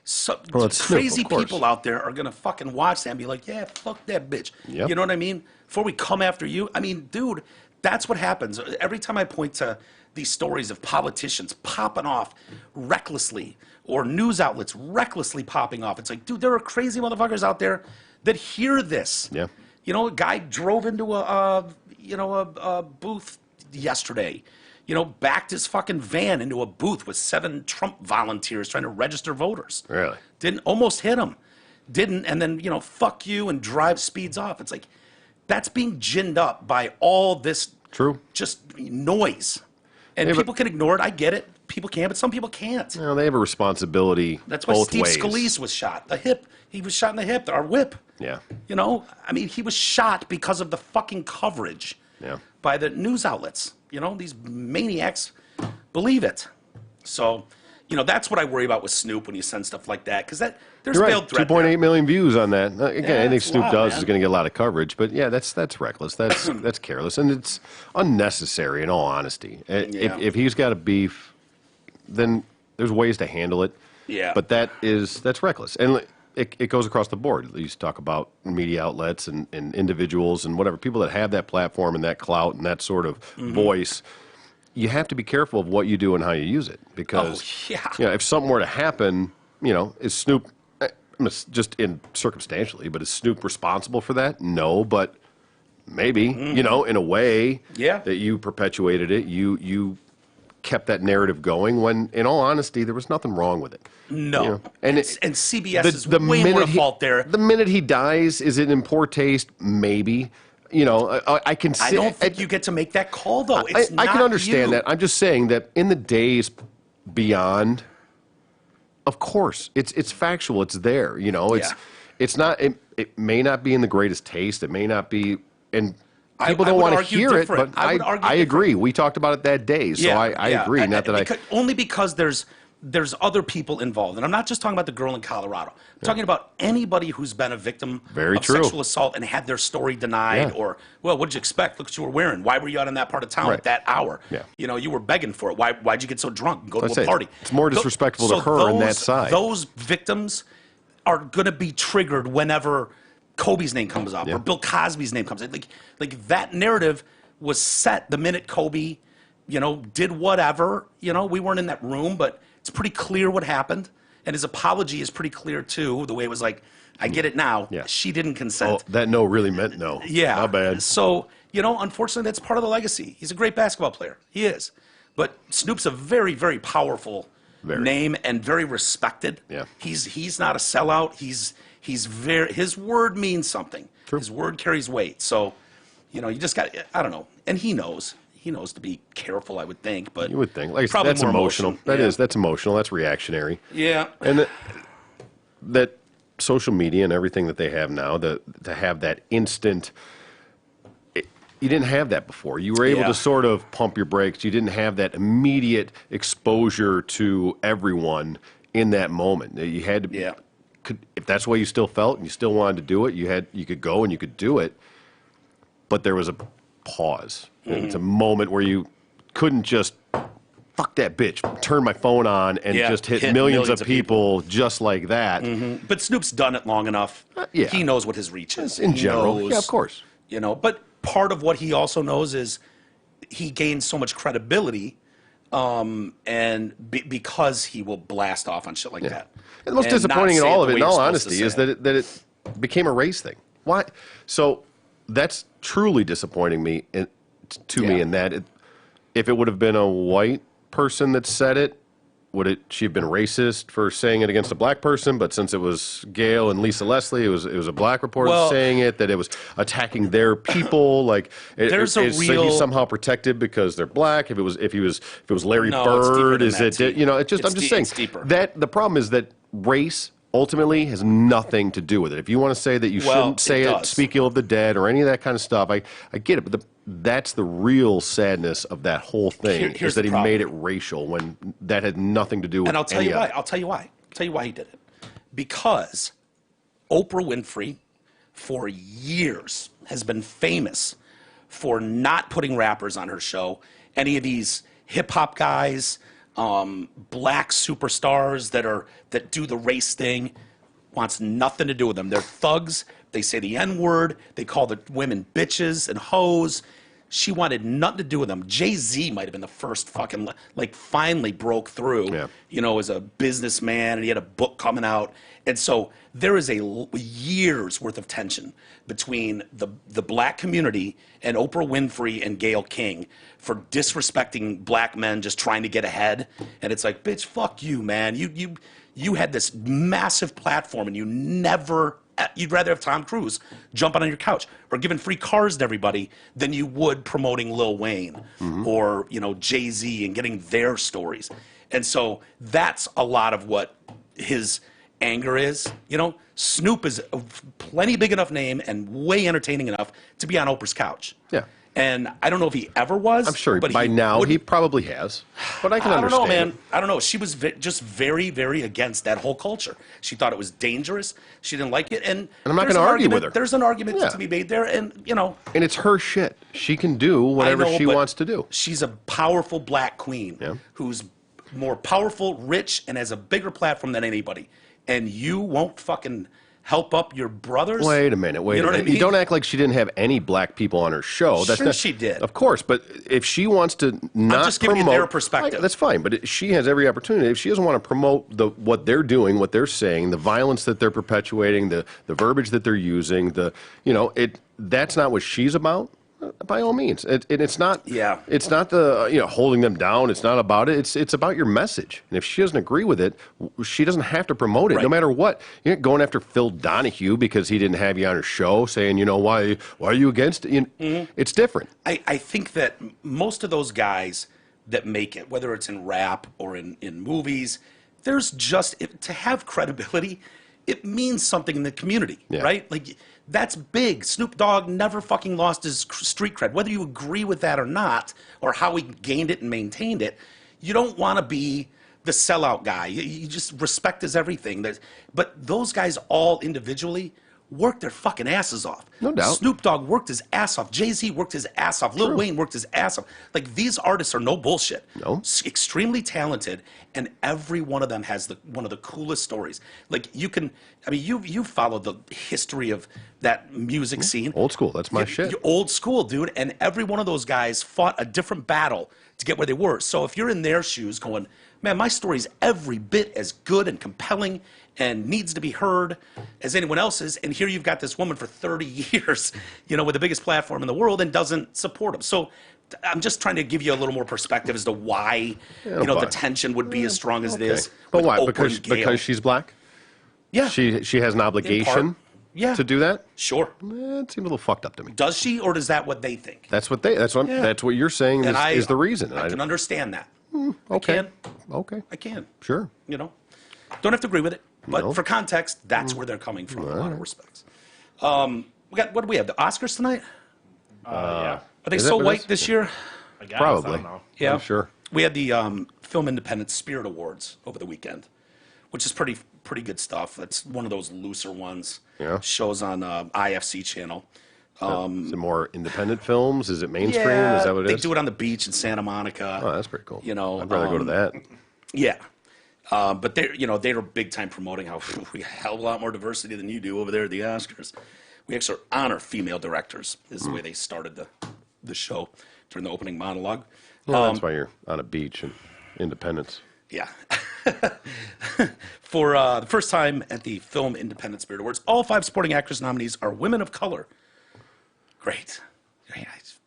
So Well, it's Snoop, crazy of course. people out there are gonna fucking watch that and be like, yeah, fuck that bitch. Yep. You know what I mean? Before we come after you, I mean, dude, that's what happens every time I point to these stories of politicians popping off recklessly or news outlets recklessly popping off. It's like, dude, there are crazy motherfuckers out there that hear this. Yeah. A guy drove into a booth yesterday. Backed his fucking van into a booth with 7 Trump volunteers trying to register voters. Really? Didn't almost hit him. Didn't, and then fuck you and drive speeds off. It's like that's being ginned up by all this True. just noise. And Yeah, but- people can ignore it. I get it. People can, but some people can't. They have a responsibility That's why both Steve ways. Scalise was shot. The hip. He was shot in the hip. Our whip. Yeah. He was shot because of the fucking coverage Yeah. by the news outlets. These maniacs believe it. So, that's what I worry about with Snoop when you send stuff like that, because there's You're veiled right. threat 2.8 there. million views on that. Again, I think that's Snoop a lot, does man. is going to get a lot of coverage, but yeah, that's reckless. That's careless, and it's unnecessary. In all honesty, Yeah. if he's got a beef, then there's ways to handle it. Yeah. But that's reckless, and it goes across the board. You talk about media outlets and individuals and whatever people that have that platform and that clout and that sort of Mm-hmm. voice. You have to be careful of what you do and how you use it, because Oh, yeah. if something were to happen, is Snoop just in circumstantially, but is Snoop responsible for that? No, but maybe, in a way Yeah. that you perpetuated it, you kept that narrative going when, in all honesty, there was nothing wrong with it. No. And And CBS is way more at fault there. The minute he dies, is it in poor taste? Maybe. I can see. I don't think you get to make that call, though. I It's can not understand you. that. I'm just saying that in the days beyond, of course, it's factual. It's there. Yeah. It's not. It may not be in the greatest taste. It may not be, and I people don't would want to argue hear it. different. But I would argue I agree. different. We talked about it that day, so I agree. Not that only because there's other people involved, and I'm not just talking about the girl in Colorado. I'm talking about anybody who's been a victim Very of true. sexual assault and had their story denied, Yeah. or what did you expect? Look what you were wearing. Why were you out in that part of town Right. at that hour? Yeah. You were begging for it. Why'd you get so drunk and go That's to a it. party? It's more disrespectful to her on that side. Those victims are going to be triggered whenever Kobe's name comes up Yeah. or Bill Cosby's name comes up. Like that narrative was set the minute Kobe, did whatever. We weren't in that room, but it's pretty clear what happened. And his apology is pretty clear, too. The way it was like, I get it now. Yeah. She didn't consent. Oh, that no really meant no. Yeah. Not bad. So, unfortunately, that's part of the legacy. He's a great basketball player. He is. But Snoop's a very, very powerful name and very respected. Yeah. He's not a sellout. His word means something. True. His word carries weight. So, you just got, I don't know. And he knows. He knows to be careful, I would think. But You would think. Like I said, probably that's more emotional. emotion. That is. That's emotional. That's reactionary. Yeah. And that social media and everything that they have now, to have that instant, you didn't have that before. You were able Yeah. to sort of pump your brakes. You didn't have that immediate exposure to everyone in that moment. You had to, Yeah. if that's the way you still felt and you still wanted to do it, you could go and you could do it. But there was a pause. Mm-hmm. It's a moment where you couldn't just fuck that bitch, turn my phone on and Yeah, just hit hit millions of people just like that. But Snoop's done it long enough. Yeah. He knows what his reach is. In He general, knows, yeah, of course. You know, but part of what he also knows is he gains so much credibility, because he will blast off on shit like that. And the most And not disappointing in say all it of the it, way in all you're supposed to honesty, say is that it became a race thing. Why? So that's truly disappointing me me in that if it would have been a white person that said it, would she have been racist for saying it against a black person? But since it was Gail and Lisa Leslie, it was a black reporter saying it, that it was attacking their people. Like There's a is real- he somehow protected because they're black? If it was Larry No, it's deeper Bird, than is that, it? T. You know, it's just It's I'm just de- saying it's deeper. that the problem is that race ultimately has nothing to do with it. If you want to say that you shouldn't say it it, does. speak ill of the dead, or any of that kind of stuff, I get it. But that's the real sadness of that whole thing, Here's is that the he problem. made it racial when that had nothing to do with And I'll tell any you of why. it. I'll tell you why. I'll tell you why he did it. Because Oprah Winfrey, for years, has been famous for not putting rappers on her show. Any of these hip hop guys, black superstars that do the race thing, wants nothing to do with them. They're thugs. They say the N-word. They call the women bitches and hoes. She wanted nothing to do with them. Jay-Z might have been the first fucking, finally broke through, as a businessman, and he had a book coming out. And so there is a year's worth of tension between the black community and Oprah Winfrey and Gayle King for disrespecting black men just trying to get ahead. And it's like, bitch, fuck you, man. You had this massive platform, and you'd rather have Tom Cruise jumping on your couch or giving free cars to everybody than you would promoting Lil Wayne or, Jay-Z and getting their stories. And so that's a lot of what his anger is. Snoop is a plenty big enough name and way entertaining enough to be on Oprah's couch. Yeah. And I don't know if he ever was. I'm sure but by now he wouldn't- probably has, but I can I don't understand. know, man. it. I don't know. She was just very, very against that whole culture. She thought it was dangerous. She didn't like it. And I'm not there's gonna an argue with argument- her. There's an argument Yeah. to be made there. And, And it's her shit. She can do whatever I know, she but wants to do. She's a powerful black queen who's more powerful, rich, and has a bigger platform than anybody. And you won't fucking help up your brothers? Wait a minute. You know what I mean? You don't act like she didn't have any black people on her show. That's Sure not, she did. Of course, but if she wants to not just giving you promote, their perspective. that's fine. But she has every opportunity. If she doesn't want to promote what they're doing, what they're saying, the violence that they're perpetuating, the verbiage that they're using, that's not what she's about. By all means, it's not. Yeah. It's not the holding them down. It's not about it. It's about your message. And if she doesn't agree with it, she doesn't have to promote it, no Right. matter what. You're not going after Phil Donahue because he didn't have you on her show, saying why are you against it? It's different. I think that most of those guys that make it, whether it's in rap or in movies, there's just to have credibility. It means something in the community, right? Like that's big. Snoop Dogg never fucking lost his street cred, whether you agree with that or not, or how he gained it and maintained it. You don't want to be the sellout guy. You just respect is everything. But those guys all individually worked their fucking asses off. No doubt. Snoop Dogg worked his ass off. Jay-Z worked his ass off. Lil Wayne worked his ass off. Like, these artists are no bullshit. No. Extremely talented, and every one of them has one of the coolest stories. Like, you followed the history of that music scene. Old school. That's my shit. You're old school, dude. And every one of those guys fought a different battle to get where they were. So if you're in their shoes going, man, my story's every bit as good and compelling and needs to be heard as anyone else's, and here you've got this woman for 30 years, with the biggest platform in the world and doesn't support him. So I'm just trying to give you a little more perspective as to why, the fine. tension would be as strong as it is. But with why? Oprah and Gayle. Because she's black? Yeah. She has an obligation Yeah. to do that? Sure. It seems a little fucked up to me. Does she, or is that what they think? That's what you're saying And is the reason. I can understand that. Okay. I can. Okay. I can. Sure. Don't have to agree with it, but No. for context, that's where they're coming from in a lot of respects. What do we have? The Oscars tonight? Yeah. Are they Is so that what white it is? this year? I guess. I Probably. don't know. Yeah, I'm sure. We had the Film Independent Spirit Awards over the weekend, which is pretty good stuff. It's one of those looser ones. Yeah. Shows on IFC channel. Is it more independent films? Is it mainstream? Is that what it they is? do it on the beach in Santa Monica. Oh, that's pretty cool. You know, I'd rather go to that. Yeah. But they're big time promoting how we have a lot more diversity than you do over there at the Oscars. We actually honor female directors, is the way they started the show during the opening monologue. Well, that's why you're on a beach in Independence. Yeah. For the first time at the Film Independent Spirit Awards, all 5 supporting actress nominees are women of color. Great. Yeah.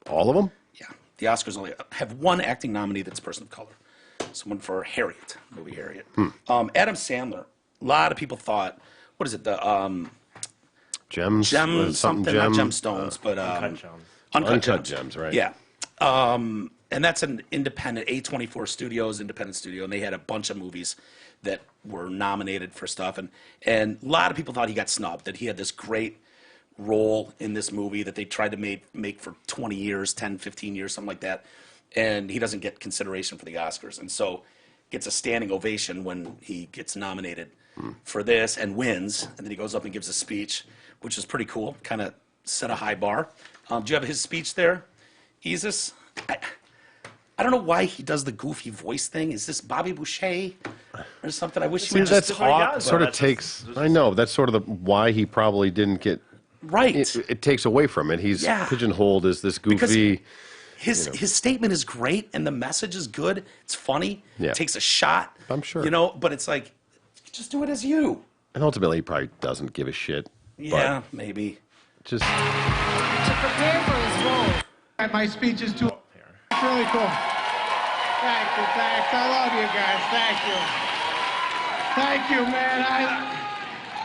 All of them? Yeah. The Oscars only have 1 acting nominee that's a person of color. Someone for Harriet, movie Harriet. Adam Sandler. A lot of people thought, what is it? The Gems? something, not Gems? gemstones, but Uncut Gems, right. Yeah. And that's an independent A24 Studios, independent studio, and they had a bunch of movies that were nominated for stuff. And a lot of people thought he got snubbed, that he had this great role in this movie that they tried to make for 20 years, 10, 15 years, something like that. And he doesn't get consideration for the Oscars. And so gets a standing ovation when he gets nominated for this and wins. And then he goes up and gives a speech, which is pretty cool, kind of set a high bar. Do you have his speech there, Isis? I don't know why he does the goofy voice thing. Is this Bobby Boucher or something? I wish he would just talk. Sort of takes. I know that's sort of why he probably didn't get. Right. It takes away from it. He's pigeonholed as this goofy. His statement is great and the message is good. It's funny. Yeah. Takes a shot. I'm sure. But it's like, just do it as you. And ultimately, he probably doesn't give a shit. Yeah, maybe. Just To prepare for his role. My speech is too really cool. Thank you, thanks. I love you guys. Thank you, man.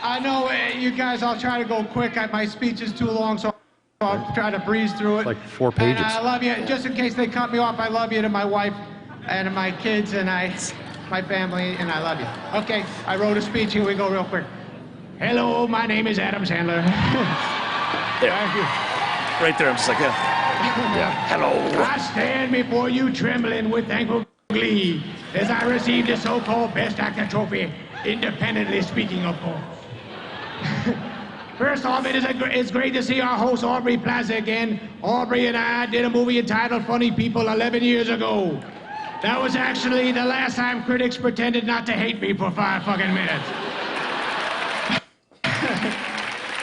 I know you guys. I'll try to go quick. My speech is too long, so I'll try to breeze through it. Like 4 pages. And I love you. Just in case they cut me off, I love you to my wife and to my kids and my family, and I love you. Okay, I wrote a speech. Here we go, real quick. Hello, my name is Adam Sandler. Thank you. Right there, I'm just like, hello. I stand before you trembling with thankful glee as I receive the so-called Best Actor trophy, independently speaking, of course. First off, it's great to see our host Aubrey Plaza again. Aubrey and I did a movie entitled Funny People 11 years ago. That was actually the last time critics pretended not to hate me for 5 fucking minutes.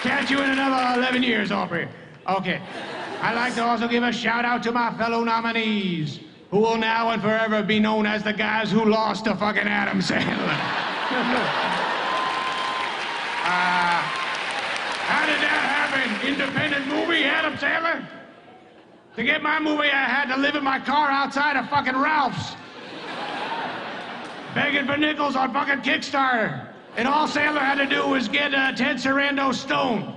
Catch you in another 11 years, Aubrey. Okay. I'd like to also give a shout out to my fellow nominees, who will now and forever be known as the guys who lost to fucking Adam Sandler. How did that happen? Independent movie, Adam Sandler? To get my movie, I had to live in my car outside of fucking Ralph's, begging for nickels on fucking Kickstarter. And all Sandler had to do was get Ted Sarando stoned.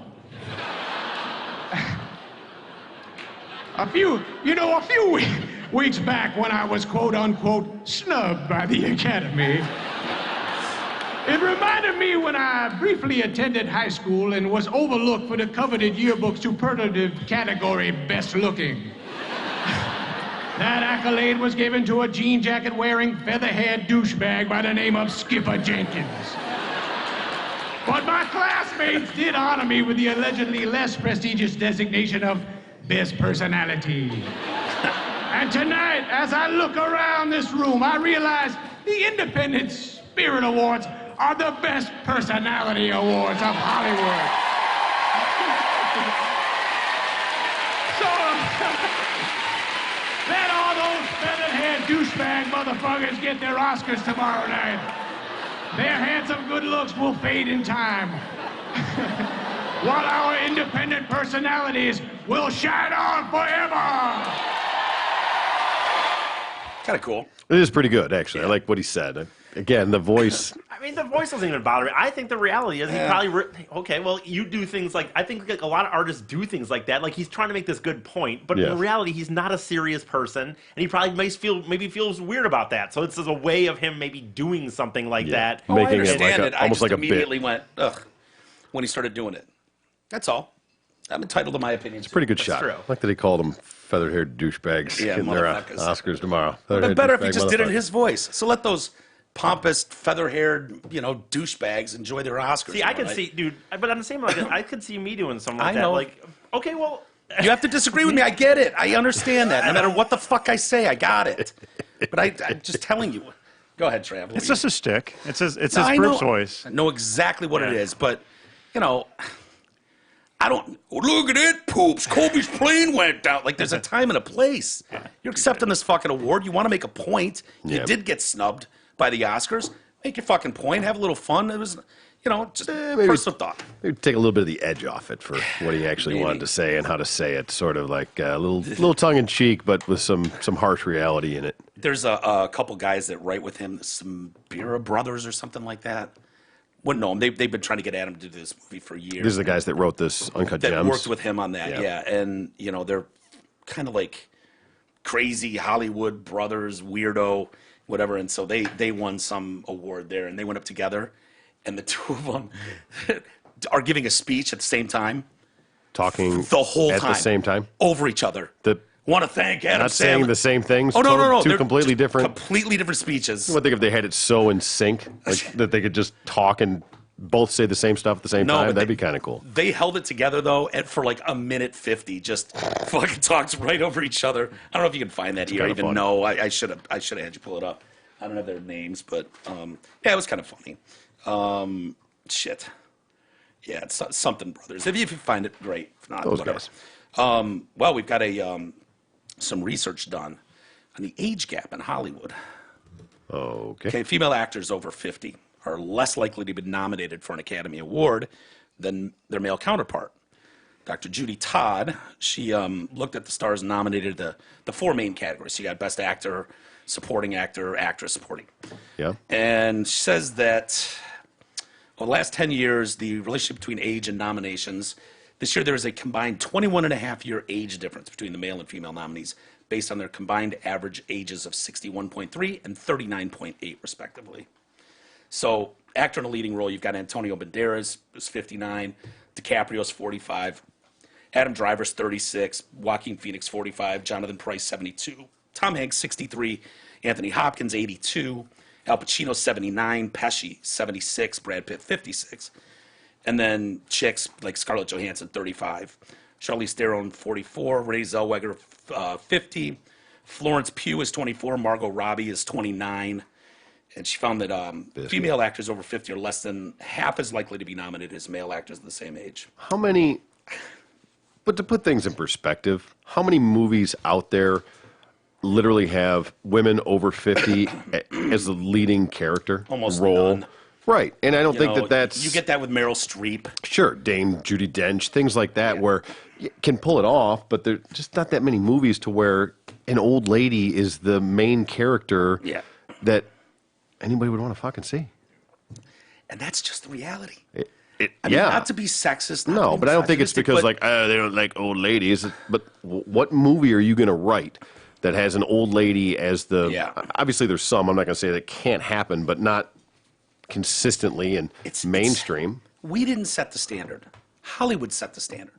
A few weeks back when I was quote-unquote snubbed by the Academy, it reminded me when I briefly attended high school and was overlooked for the coveted yearbook superlative category best looking. That accolade was given to a jean jacket wearing feather-haired douchebag by the name of Skipper Jenkins. But my classmates did honor me with the allegedly less prestigious designation of Best Personality. And tonight, as I look around this room, I realize the Independent Spirit Awards are the Best Personality Awards of Hollywood. So, let all those feather-haired douchebag motherfuckers get their Oscars tomorrow night. Their handsome good looks will fade in time. While our independent personalities will shine on forever. Kind of cool. it is pretty good, actually. I like what he said. Again, the voice. I mean, the voice doesn't even bother me. I think the reality is he probably okay. Well, you do things like I think like a lot of artists do things like that. Like he's trying to make this good point, but in reality, he's not a serious person, and he probably maybe feels weird about that. So it's as a way of him maybe doing something like that. Oh, I understand it. Almost I like just a immediately bit. went ugh when he started doing it. That's all. I'm entitled to my opinions. Pretty good shot. true. I like that he called them feather-haired douchebags getting their motherfuckers. Oscars tomorrow. It would have been better if he just did it in his voice. So let those pompous, feather-haired, douchebags enjoy their Oscars. See, I could see, dude, but on the same level, I could see me doing something like I that. know. Like, okay, well, You have to disagree with me. I get it. I understand that. No matter what the fuck I say, I got it. But I'm just telling you. Go ahead, Trav. It's just a shtick. It's his I Bruce know, voice. I know exactly what it Yeah. is, but, you know, I don't. Oh, look at it, poops. Kobe's plane went down. Like, there's a time and a place. You're accepting this fucking award. You want to make a point. You Yeah. did get snubbed by the Oscars. Make your fucking point. Have a little fun. It was, you know, just personal thought. Maybe take a little bit of the edge off it for what he actually wanted to say and how to say it. Sort of like a little tongue in cheek, but with some harsh reality in it. There's a couple guys that write with him, some Bira brothers or something like that. Wouldn't know him. They've been trying to get Adam to do this movie for years. These are the guys that wrote this Uncut that Gems. worked with him on that, yeah. And, you know, they're kind of like crazy Hollywood brothers, weirdo, whatever. And so they won some award there, and they went up together, and the two of them are giving a speech at the same time. Talking The whole at time. the same time. Over each other. Want to thank Adam Not Sandler. saying the same things. Oh, no. Two They're completely just different. Completely different speeches. I would think if they had it so in sync, like that they could just talk and both say the same stuff at the same time. but That'd be kind of cool. They held it together though, and for like a minute 50, just fucking talks right over each other. I don't know if you can find that here. kinda Even funny. know I should have had you pull it up. I don't have their names, but yeah, it was kind of funny. Shit. Yeah, it's something brothers. If you find it, great. If not, Those whatever. guys. Well, we've got some research done on the age gap in Hollywood. Okay. Okay, female actors over 50 are less likely to be nominated for an Academy Award than their male counterpart. Dr. Judy Todd, she looked at the stars nominated the four main categories. So you got Best Actor, Supporting Actor, Actress, Supporting. Yeah. And she says that over the last 10 years, the relationship between age and nominations, this year there is a combined 21.5-year age difference between the male and female nominees based on their combined average ages of 61.3 and 39.8, respectively. So, actor in a leading role, you've got Antonio Banderas, who's 59, DiCaprio's 45, Adam Driver's 36, Joaquin Phoenix 45, Jonathan Pryce 72, Tom Hanks 63, Anthony Hopkins 82, Al Pacino 79, Pesci 76, Brad Pitt 56, and then chicks like Scarlett Johansson 35, Charlize Theron 44, Renee Zellweger 50, Florence Pugh is 24, Margot Robbie is 29. And she found that female actors over 50 are less than half as likely to be nominated as male actors of the same age. How many, but to put things in perspective, how many movies out there literally have women over 50 as the leading character Almost role? none. Right. And I don't think You know, that's... You get that with Meryl Streep. Sure, Dame Judi Dench, things like that, where you can pull it off, but there's just not that many movies to where an old lady is the main character that anybody would want to fucking see. And that's just the reality. I mean, not to be sexist. Not to No, be but I don't think it's misogynistic, because but they don't like old ladies. But what movie are you going to write that has an old lady as the? Yeah. Obviously, there's some. I'm not going to say that can't happen, but not consistently and mainstream. we didn't set the standard. Hollywood set the standard.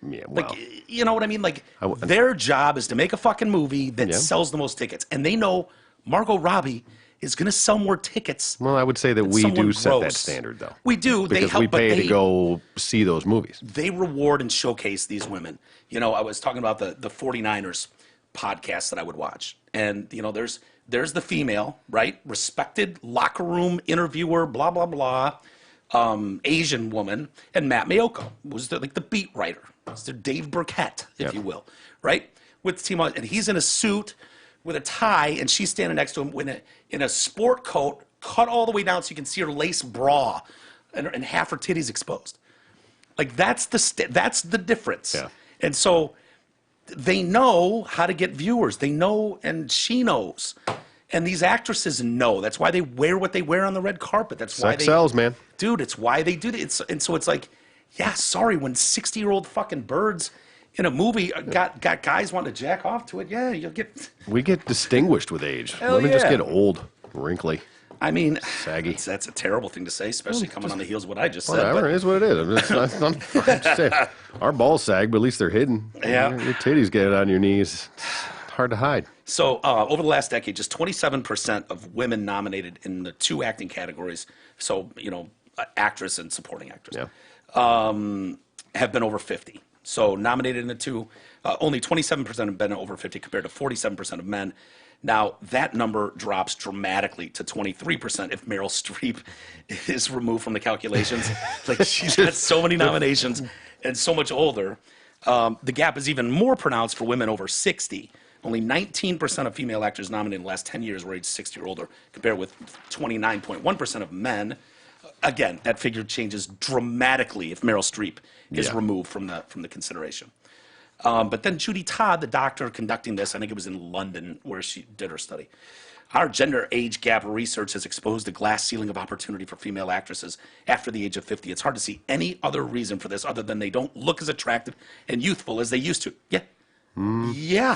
Yeah, well, Like, you know what I mean? Like, their job is to make a fucking movie that sells the most tickets. And they know Margot Robbie is going to sell more tickets. well, I would say that than we someone do set that gross. standard, though. We do. Because they help, we but pay they, to go see those movies. They reward and showcase these women. You know, I was talking about the 49ers podcast that I would watch. And, you know, there's the female, right? Respected locker room interviewer, blah, blah, blah. Asian woman. And Matt Mayoko was the beat writer. It's the Dave Burkett, if you will, right? With the team on, and he's in a suit with a tie, and she's standing next to him in a sport coat, cut all the way down so you can see her lace bra and half her titties exposed. Like, that's the difference. Yeah. And so they know how to get viewers. They know, and she knows. And these actresses know. That's why they wear what they wear on the red carpet. That's why Sex sells, man. Dude, it's why they do it. And so it's like, yeah, sorry, when 60-year-old fucking birds in a movie got guys wanting to jack off to it, yeah, you'll get... We get distinguished with age. Hell Women just yeah. get old, wrinkly. I mean, Saggy. that's a terrible thing to say, especially coming on the heels of what I just said. Whatever, but- it is what it is. I'm just saying, our balls sag, but at least they're hidden. Yeah. Your titties get on your knees. It's hard to hide. So over the last decade, just 27% of women nominated in the two acting categories, so, you know, actress and supporting actress, have been over 50. So nominated in the two, only 27% of men over 50 compared to 47% of men. Now, that number drops dramatically to 23% if Meryl Streep is removed from the calculations. Like, she's got so many nominations and so much older. The gap is even more pronounced for women over 60. Only 19% of female actors nominated in the last 10 years were age 60 or older, compared with 29.1% of men. Again, that figure changes dramatically if Meryl Streep is removed from the consideration. But then Judy Todd, the doctor conducting this, I think it was in London where she did her study. Our gender age gap research has exposed a glass ceiling of opportunity for female actresses after the age of 50. It's hard to see any other reason for this other than they don't look as attractive and youthful as they used to. Yeah.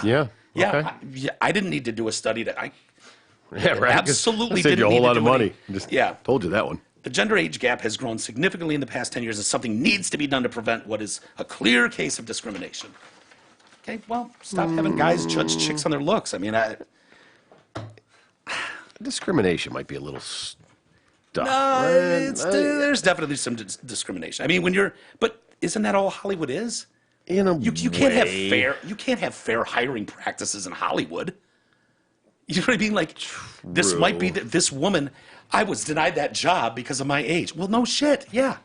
Yeah. Okay. I didn't need to do a study that I Yeah, right. absolutely Saved didn't you a need whole to lot do of money. any- Just Yeah. told you that one. The gender age gap has grown significantly in the past 10 years, and something needs to be done to prevent what is a clear case of discrimination. Okay, well, stop having guys judge chicks on their looks. I mean, Discrimination might be a little stuff. there's definitely some discrimination. I mean, but isn't that all Hollywood is? In a You can't have way. fair hiring practices in Hollywood. You know what I mean? Like, this might be this woman. I was denied that job because of my age. Well, no shit. Yeah,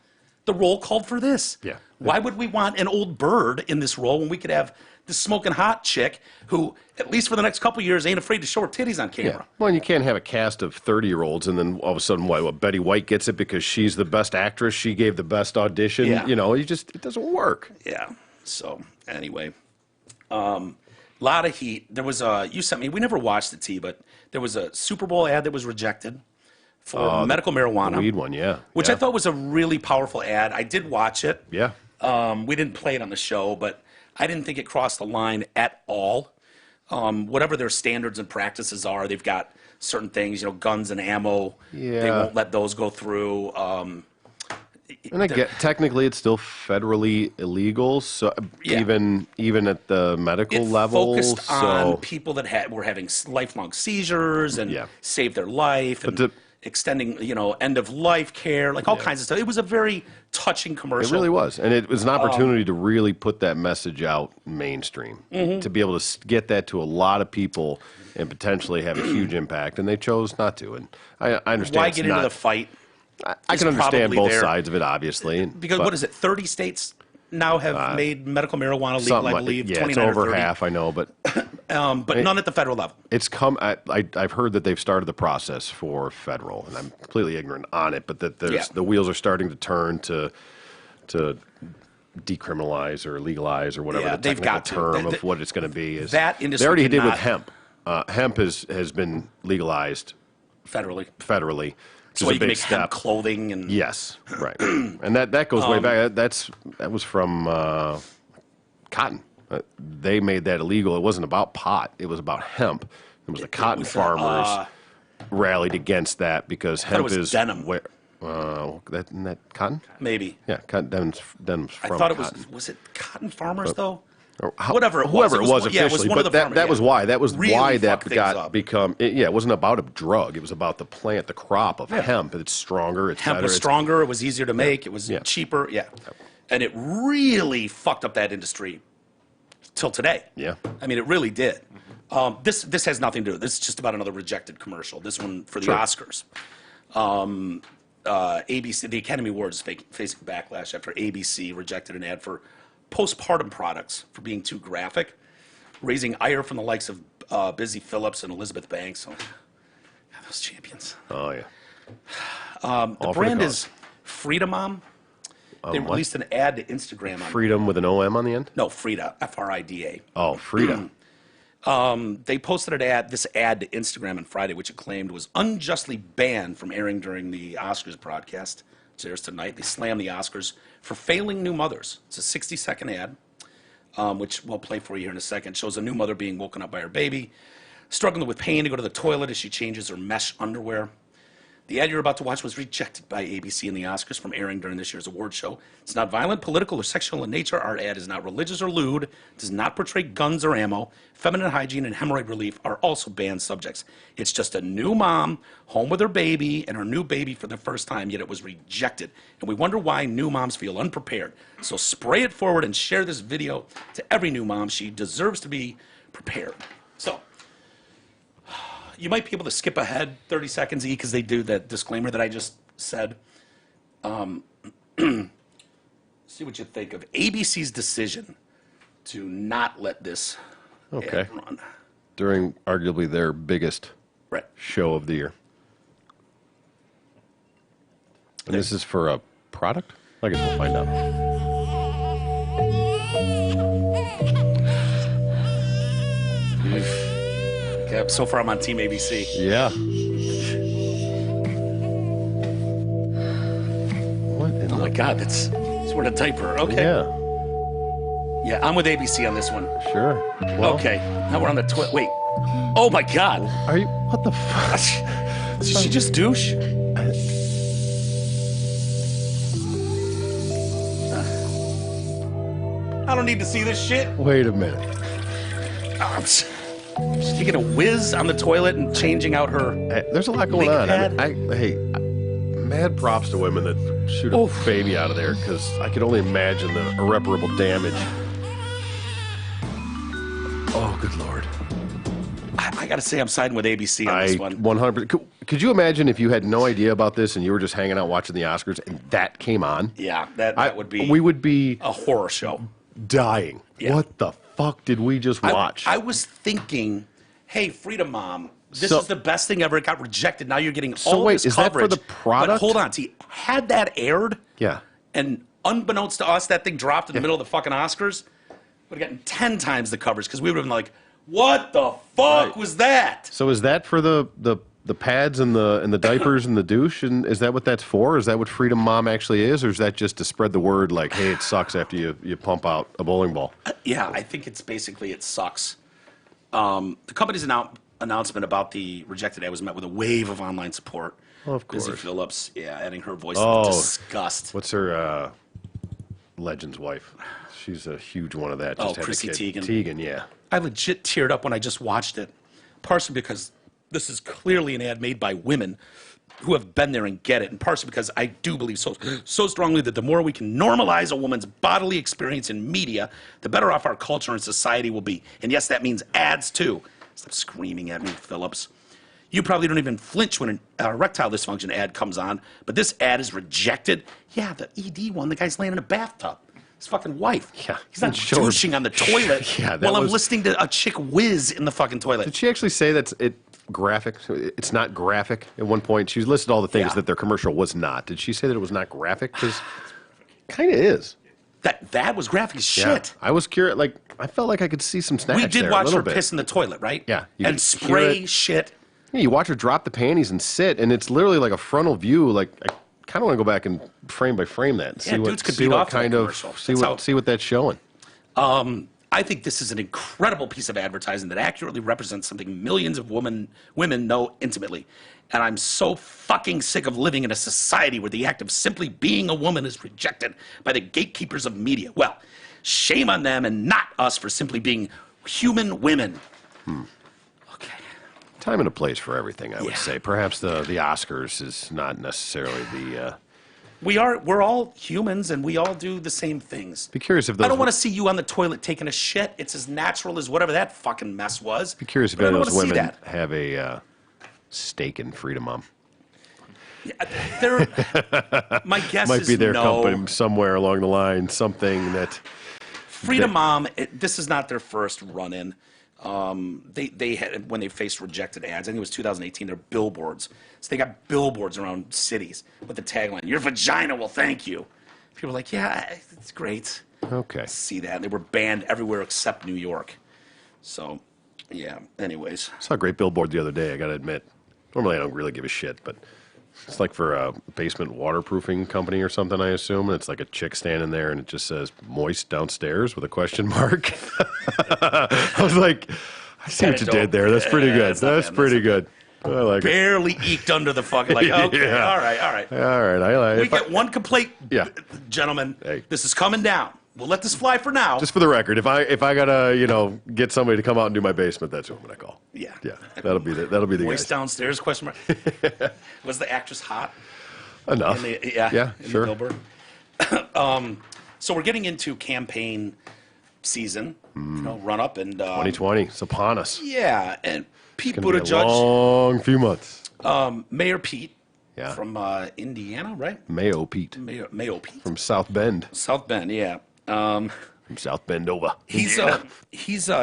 the role called for this. Yeah. Why would we want an old bird in this role when we could have this smoking hot chick who, at least for the next couple of years, ain't afraid to show her titties on Yeah. camera? Well, and you can't have a cast of 30-year-olds and then all of a sudden, what, Betty White gets it because she's the best actress, she gave the best audition. Yeah. You know, it doesn't work. Yeah. So anyway, lot of heat. There was you sent me. We never watched the T, but there was a Super Bowl ad that was rejected for medical marijuana. The weed one, yeah. Which yeah. I thought was a really powerful ad. I did watch it. Yeah. We didn't play it on the show, but I didn't think it crossed the line at all. Whatever their standards and practices are, they've got certain things, guns and ammo. Yeah. They won't let those go through. And I get technically it's still federally illegal, so Yeah. even at the medical It level. focused so on people that were having lifelong seizures and Yeah. saved their life and the- extending, end of life care, like all kinds of stuff. It was a very touching commercial. it really was, and it was an opportunity to really put that message out mainstream, Mm-hmm. to be able to get that to a lot of people and potentially have a huge impact. And they chose not to. And I understand. Why it's get into not- the fight? I is can understand probably both there. sides of it, obviously. Because but what is it? 30 states now have made medical marijuana legal, something I like- believe. Yeah, it's 29 or over 30. half, I know, but But none at the federal level. it's come. I've heard that they've started the process for federal, and I'm completely ignorant on it. But that the wheels are starting to turn to decriminalize or legalize or whatever Yeah, the they've technical got to. term That- of what it's going to be is. that industry they already did with cannot- hemp. Hemp has been legalized Federally. federally. Which So is a you can big make hemp step. clothing and Yes, right, and that goes way back. That was from cotton. They made that illegal. It wasn't about pot. It was about hemp. It was the cotton was, farmers rallied against that because it hemp was is denim. Where, isn't that cotton? maybe. Yeah, cotton. Denim's I from thought it cotton. was it cotton farmers though? Or Whatever it was. whoever it was yeah, it was officially, one of but the that farmers, was yeah. why Really why that fucked things got up. become. It wasn't about a drug. It was about the plant, the crop of hemp. It's stronger. It's Hemp better. was it's- stronger. It was easier to make. It was Yeah. cheaper. Yeah, and it really fucked up that industry till today. Yeah. I mean, it really did. This has nothing to do. This is just about another rejected commercial. This one for the Sure. Oscars. ABC, the Academy Awards, is facing backlash after ABC rejected an ad for postpartum products for being too graphic, raising ire from the likes of Busy Phillips and Elizabeth Banks. Oh, those champions. Oh yeah. The All for the brand cause. is Frida Mom. They what? released an ad to Instagram on Freedom with an OM on the end. no Frida Frida. Oh, Frida. They posted this ad to Instagram on Friday, which it claimed was unjustly banned from airing during the Oscars broadcast, which airs tonight. They slammed the Oscars for failing new mothers. It's a 60-second ad, which we'll play for you here in a second. It shows a new mother being woken up by her baby, struggling with pain to go to the toilet as she changes her mesh underwear. The ad you're about to watch was rejected by ABC and the Oscars from airing during this year's award show. It's not violent, political, or sexual in nature. Our ad is not religious or lewd, does not portray guns or ammo. Feminine hygiene and hemorrhoid relief are also banned subjects. It's just a new mom home with her baby and her new baby for the first time, yet it was rejected. And we wonder why new moms feel unprepared. So spray it forward and share this video to every new mom. She deserves to be prepared. So, you might be able to skip ahead 30 seconds, because they do that disclaimer that I just said. See what you think of ABC's decision to not let this ad run. During arguably their biggest Right. show of the year. And this is for a product? I guess we'll find out. Okay, so far I'm on Team ABC. Yeah. What in Oh my God, that's sort of diaper. Okay. Yeah, Yeah, I'm with ABC on this one. sure. Well, Okay, now we're on the wait. Oh my God. Are you? What the fuck? Did she just douche? I don't need to see this shit. Wait a minute. She's taking a whiz on the toilet and changing out her. Hey, there's a lot going Leak on. pad. Mad props to women that shoot a Oof. baby out of there, because I could only imagine the irreparable damage. Oh, good Lord. I gotta say, I'm siding with ABC on this one. 100%. Could you imagine if you had no idea about this and you were just hanging out watching the Oscars and that came on? Yeah, that would be We would be a horror show. dying. Yeah. What the fuck did we just watch? I was thinking, hey, Freedom Mom, this So- is the best thing ever. It got rejected. Now you're getting So all wait, this is that for coverage. the product? But hold on. See, had that aired, yeah. and unbeknownst to us, that thing dropped in the middle of the fucking Oscars, would have gotten 10 times the coverage, because we would have been like, what the fuck Right. was that? So is that for the pads and the diapers and the douche? And is that what that's for? Is that what Freedom Mom actually is? Or is that just to spread the word like, hey, it sucks after you pump out a bowling ball? Yeah, I think it's basically it sucks. The company's announcement about the rejected ad was met with a wave of online support. Of Busy course. Phillips, yeah, adding her voice Oh. to disgust. What's her Legend's wife? She's a huge one of that. Just had a Chrissy kid. Teigen. Teigen, yeah. I legit teared up when I just watched it, partially because this is clearly an ad made by women who have been there and get it, and partially because I do believe so strongly that the more we can normalize a woman's bodily experience in media, the better off our culture and society will be. And yes, that means ads too. Stop screaming at me, Phillips. You probably don't even flinch when an erectile dysfunction ad comes on, but this ad is rejected. Yeah, the ED one, the guy's laying in a bathtub. His fucking wife. Yeah, He's not and show her- douching on the toilet Yeah, that while I'm was- listening to a chick whiz in the fucking toilet. Did she actually say that's graphic? It's not graphic at one point. She listed all the things Yeah. that their commercial was not. Did she say that it was not graphic? Because kind of is. That was graphic as Yeah. shit. I was curious. Like, I felt like I could see some snacks We did there, a watch little her bit. piss in the toilet, right? Yeah, you And could spray hear it. shit. Yeah, you watch her drop the panties and sit, and it's literally like a frontal view. Like, I kind of want to go back and frame by frame that and see Yeah, what, dudes could see beat what off to that kind of commercial. see That's what how- see what that's showing. I think this is an incredible piece of advertising that accurately represents something millions of women know intimately. And I'm so fucking sick of living in a society where the act of simply being a woman is rejected by the gatekeepers of media. Well, shame on them and not us for simply being human women. Okay. Time and a place for everything, I would Yeah. say. Perhaps the Oscars is not necessarily the. We're all humans and we all do the same things. Be curious if those. I don't want to see you on the toilet taking a shit. It's as natural as whatever that fucking mess was. Be curious if But I any don't of those wanna see women that. have a stake in Freedom Mom. They're, my guess Might is be their no. company somewhere along the line. Something that. Freedom Mom, this is not their first run-in. They had, when they faced rejected ads, I think it was 2018, they're billboards. So they got billboards around cities with the tagline, "Your vagina will thank you." People were like, yeah, it's great. Okay. See that. They were banned everywhere except New York. So, yeah, anyways. I saw a great billboard the other day, I got to admit. Normally I don't really give a shit, but it's like for a basement waterproofing company or something, I assume. And it's like a chick standing there and it just says moist downstairs with a question mark. I was like, I see what you Kinda did there. That's pretty dope. good. That's not That's bad. pretty That's good. I like it. barely eked under the fucking, like, okay, Yeah. all right. All right, I like We it. get one complaint, Yeah. gentlemen. Hey. This is coming down. We'll let this fly for now. Just for the record, if I gotta get somebody to come out and do my basement, that's who I'm gonna call. Yeah. That'll be the Voice guys. downstairs, question mark. Was the actress hot? Enough. In the, yeah, in sure. the billboard. So we're getting into campaign season, run up, and 2020, it's upon us. yeah, and Pete Gonna be a Buttigieg, long few months. Mayor Pete Yeah. from Indiana, right? Mayo Pete Mayo Pete from South Bend, South Bend, yeah. from South Bendova. He's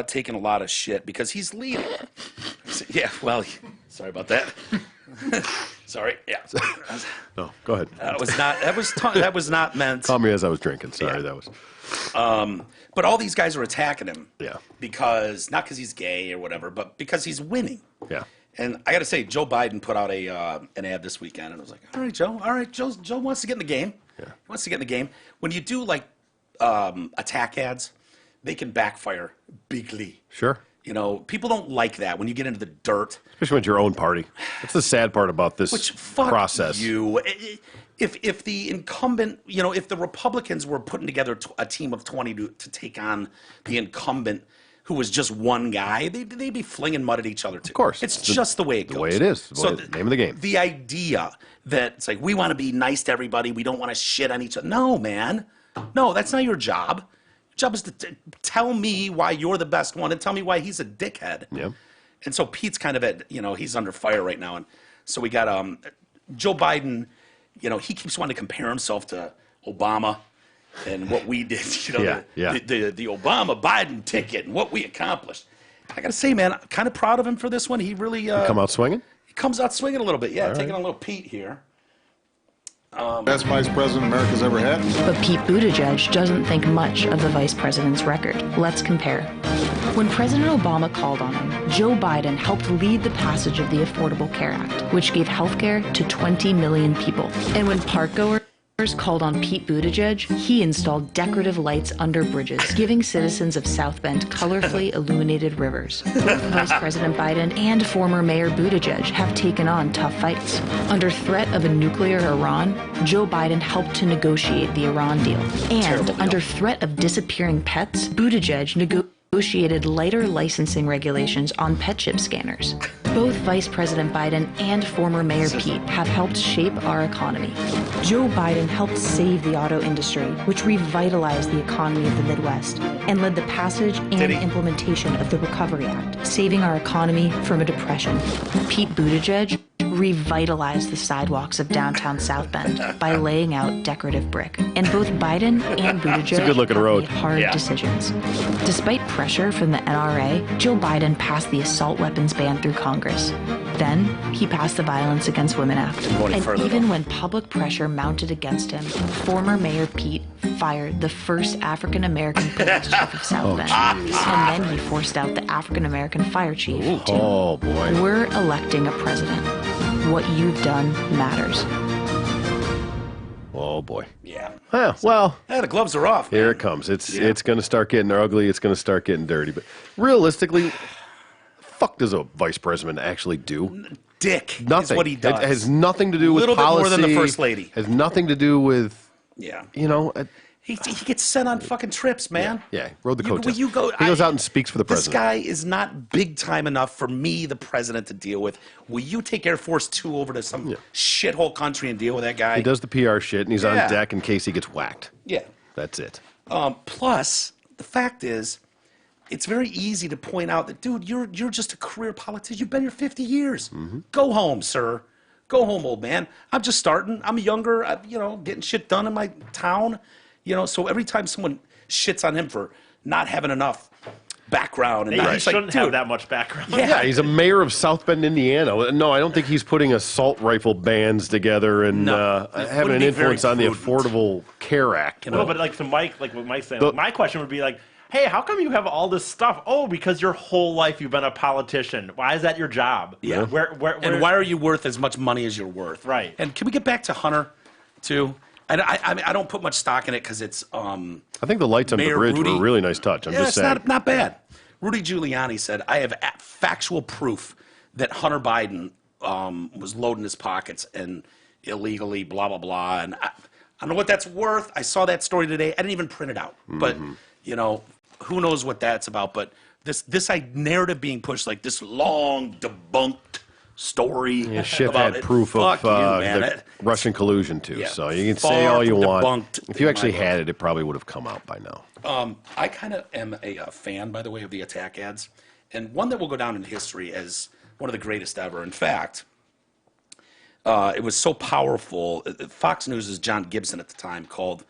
taking a lot of shit because he's leading. Yeah, well, sorry about that. Sorry, yeah. No, go ahead. That was not meant. Call me as I was drinking. Sorry, Yeah. that was. But all these guys are attacking him. Yeah. Because not because he's gay or whatever, but because he's winning. Yeah. And I got to say, Joe Biden put out an ad this weekend, and I was like, all right, Joe. All right, Joe wants to get in the game. Yeah. He wants to get in the game. When you do like attack ads, they can backfire bigly. Sure. People don't like that when you get into the dirt. Especially when it's your own party. That's the sad part about this Which fuck process. you. If the incumbent, if the Republicans were putting together a team of 20 to take on the incumbent who was just one guy, they'd be flinging mud at each other too. Of course. It's just the way it goes. The way it is. The name of the game. The idea that it's like we want to be nice to everybody, we don't want to shit on each other. No, man. No, that's not your job. Your job is to tell me why you're the best one and tell me why he's a dickhead. Yeah. And so Pete's kind of he's under fire right now. And so we got Joe Biden, he keeps wanting to compare himself to Obama and what we did, Yeah. the Obama-Biden ticket and what we accomplished. I got to say, man, I'm kind of proud of him for this one. He really Come out swinging? he comes out swinging a little bit. Yeah, All taking right. a little Pete here. Best vice president America's ever had. But Pete Buttigieg doesn't think much of the vice president's record. Let's compare. When President Obama called on him, Joe Biden helped lead the passage of the Affordable Care Act, which gave health care to 20 million people. And when parkgoers called on Pete Buttigieg, he installed decorative lights under bridges, giving citizens of South Bend colorfully illuminated rivers. Both Vice President Biden and former Mayor Buttigieg have taken on tough fights. Under threat of a nuclear Iran, Joe Biden helped to negotiate the Iran deal. And Terrible deal. under threat of disappearing pets, Buttigieg negotiated lighter licensing regulations on pet chip scanners. Both Vice President Biden and former Mayor Pete have helped shape our economy. Joe Biden helped save the auto industry, which revitalized the economy of the Midwest, and led the passage and he? implementation of the Recovery Act, saving our economy from a depression. Pete Buttigieg revitalized the sidewalks of downtown South Bend by laying out decorative brick. And both Biden and Buttigieg good-looking have road. made hard Yeah. decisions. Despite pressure from the NRA, Joe Biden passed the assault weapons ban through Congress. Then, he passed the Violence Against Women Act. go any And further, even though. when public pressure mounted against him, former Mayor Pete fired the first African-American police chief of South Bend. And then he forced out the African-American fire chief, too. Oh, boy. We're electing a president. What you've done matters. Oh, boy. Yeah. Well, The gloves are off. here man. it comes. It's going to start getting ugly. It's going to start getting dirty. But realistically, fuck does a vice president actually do? Dick Nothing. is what he does. It has nothing to do with Little bit policy. more than the first lady. Has nothing to do with, Yeah. He He gets sent on fucking trips, man. Yeah, rode the You- coattails. you go- He goes out and speaks for the This president. guy is not big time enough for me, the president, to deal with. Will you take Air Force Two over to some shithole country and deal with that guy? He does the PR shit, and he's Yeah. on deck in case he gets whacked. Yeah. That's it. Plus, the fact is, it's very easy to point out that, dude, you're just a career politician. You've been here 50 years. Go home, sir. Go home, old man. I'm just starting. I'm younger. Getting shit done in my town. So every time someone shits on him for not having enough background, and He he's like, shouldn't have dude, that much background. Yeah, he's a mayor of South Bend, Indiana. No, I don't think he's putting assault rifle bans together and No, it having wouldn't an be influence very on the prudent. Affordable Care Act. No, but like what Mike's saying, my question would be like, hey, how come you have all this stuff? Oh, because your whole life you've been a politician. Why is that your job? Yeah. Where, why are you worth as much money as you're worth? Right. And can we get back to Hunter, too? I don't put much stock in it because it's I think the lights on the Mayor bridge were Rudy- a really nice touch. I'm yeah, just it's saying. not bad. Rudy Giuliani said, I have factual proof that Hunter Biden was loading his pockets and illegally blah blah blah. And I don't know what that's worth. I saw that story today. I didn't even print it out, but you know, who knows what that's about? But this narrative being pushed like this long debunked story. Yeah, Schiff about had it. proof of Fuck you, man. the Russian collusion too. Yeah, So you can far say all you from want. debunked If you in actually my had it, it probably would have come out by now. I kind of am a fan, by the way, of the attack ads, and one that will go down in history as one of the greatest ever. In fact, it was so powerful. Fox News' John Gibson at the time called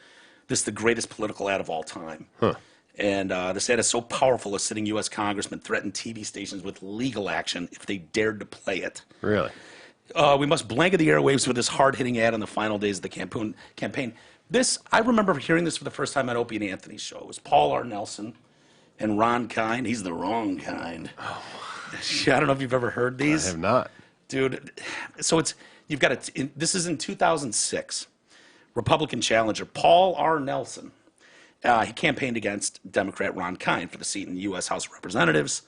this the greatest political ad of all time. Huh. And this ad is so powerful, a sitting U.S. congressman threatened TV stations with legal action if they dared to play it. Really? We must blanket the airwaves with this hard-hitting ad on the final days of the campaign. This, I remember hearing this for the first time at Opie and Anthony's show. It was Paul R. Nelson and Ron Kind. He's the wrong kind. Oh. I don't know if you've ever heard these. I have not. Dude, so you've got this is in 2006. Republican challenger Paul R. Nelson. He campaigned against Democrat Ron Kind for the seat in the U.S. House of Representatives.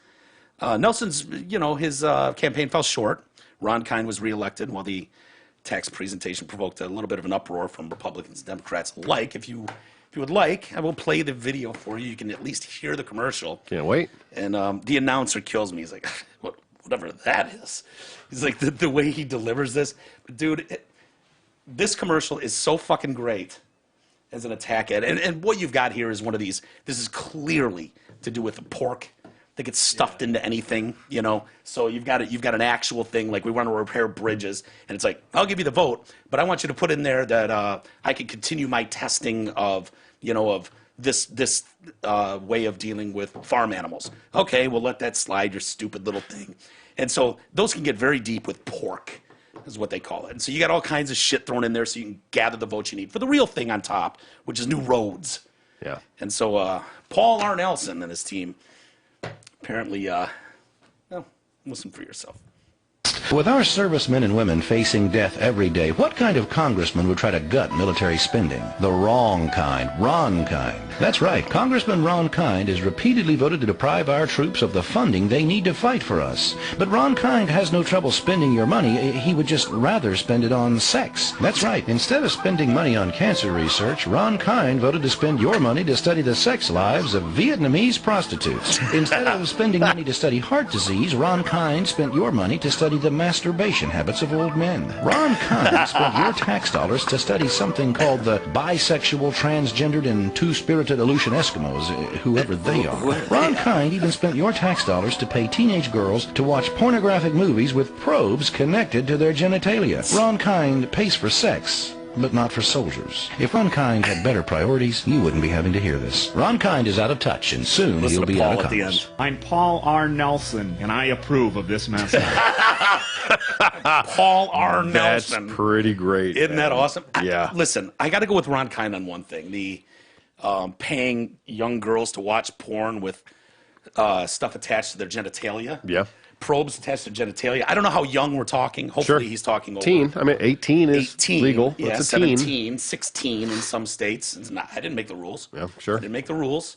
Nelson's, his campaign fell short. Ron Kind was reelected while the tax presentation provoked a little bit of an uproar from Republicans and Democrats alike. If you would like, I will play the video for you. You can at least hear the commercial. Can't wait. And the announcer kills me. He's like, whatever that is. He's like, the way he delivers this. Dude, this commercial is so fucking great as an attack ad. And what you've got here is one of these. This is clearly to do with the pork that gets stuffed into anything, So you've got an actual thing, like we want to repair bridges, and it's like, I'll give you the vote, but I want you to put in there that I can continue my testing of this way of dealing with farm animals. Okay, we'll let that slide, your stupid little thing. And so those can get very deep with pork, is what they call it. And so you got all kinds of shit thrown in there so you can gather the votes you need for the real thing on top, which is new roads. Yeah. And so Paul R. Nelson and his team apparently, listen for yourself. With our servicemen and women facing death every day, what kind of congressman would try to gut military spending? The wrong kind, Ron Kind. That's right, Congressman Ron Kind is repeatedly voted to deprive our troops of the funding they need to fight for us. But Ron Kind has no trouble spending your money. He would just rather spend it on sex. That's right, instead of spending money on cancer research, Ron Kind voted to spend your money to study the sex lives of Vietnamese prostitutes. Instead of spending money to study heart disease, Ron Kind spent your money to study the masturbation habits of old men. Ron Kind spent your tax dollars to study something called the bisexual, transgendered, and two-spirited Aleutian Eskimos, whoever they are. Ron Kind even spent your tax dollars to pay teenage girls to watch pornographic movies with probes connected to their genitalia. Ron Kind pays for sex, but not for soldiers. If Ron Kind had better priorities, you wouldn't be having to hear this. Ron Kind is out of touch, and soon he'll be out of Congress. I'm Paul R. Nelson, and I approve of this message. Paul R. Nelson. That's pretty great. Isn't that awesome? Yeah. Listen, I got to go with Ron Kind on one thing. The paying young girls to watch porn with stuff attached to their genitalia. Yeah. Probes attached to genitalia. I don't know how young we're talking. Hopefully he's talking over. Teen. I mean, 18 is 18, legal. Yeah, it's a 17, teen. 16 in some states. It's not, I didn't make the rules. Yeah, sure. I didn't make the rules.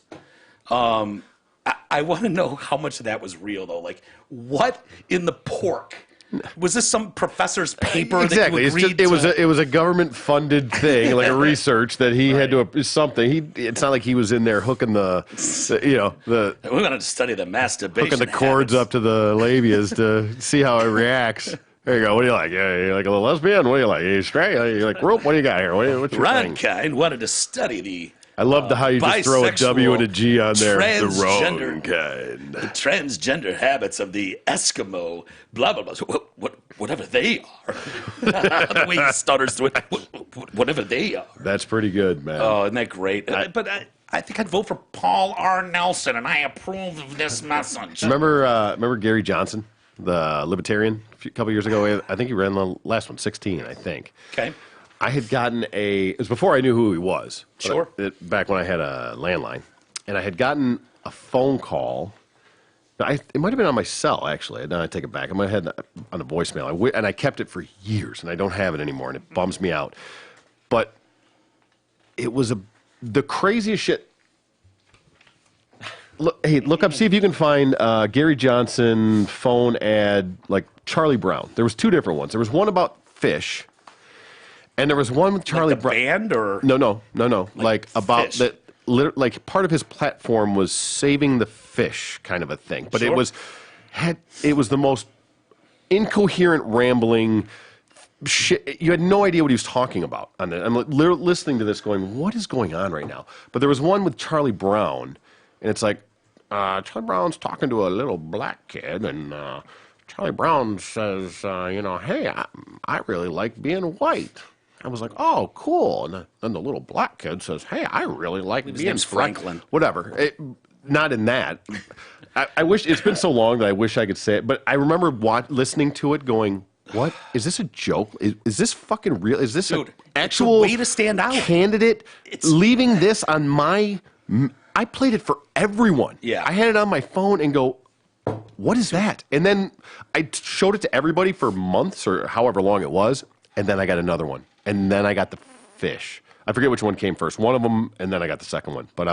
I want to know how much of that was real, though. Like, what in the pork? Was this some professor's paper exactly. that you agreed it was a government funded thing, like a research that he had to something. It's not like he was in there hooking the we're going to study the masturbation. hooking the cords up to the labias to see how it reacts. There you go. What do you like? You like a lesbian? What do you like? You straight? You like rope? What do you got here? What's your Ron thing? Kind wanted to study the. I love how you just throw a W and a G on there. The wrong kind. The transgender habits of the Eskimo, blah, blah, blah. Whatever they are. The way he stutters through it. Whatever they are. That's pretty good, man. Oh, isn't that great? But I think I'd vote for Paul R. Nelson, and I approve of this message. Remember Gary Johnson, the Libertarian, a couple years ago? I think he ran the last one, 16, I think. Okay. I had gotten it was before I knew who he was. Sure. Back when I had a landline. And I had gotten a phone call. It might have been on my cell, actually. Now I take it back. I might have had on a voicemail. And I kept it for years, and I don't have it anymore, and it bums me out. But it was the craziest shit. Look up, see if you can find Gary Johnson phone ad, like Charlie Brown. There was two different ones. There was one about fish, and there was one with Charlie the Brown. band or No. Like about fish. that. Like part of his platform was saving the fish, kind of a thing. But Sure. it was the most incoherent, rambling shit. You had no idea what he was talking about. I'm listening to this, going, "What is going on right now?" But there was one with Charlie Brown, and it's like Charlie Brown's talking to a little black kid, and Charlie Brown says, "Hey, I really like being white." I was like, "Oh, cool." And then the little black kid says, "Hey, I really like His being name's Franklin. Whatever. Not in that. I wish it's been so long that I wish I could say it, but I remember listening to it, going, "What is this a joke? Is this fucking real? Is this Dude, an actual it's a way to stand out. candidate leaving this on my?" I played it for everyone. Yeah. I had it on my phone and go, "What is that?" And then I showed it to everybody for months or however long it was, and then I got another one, and then I got the fish. I forget which one came first. One of them, and then I got the second one. But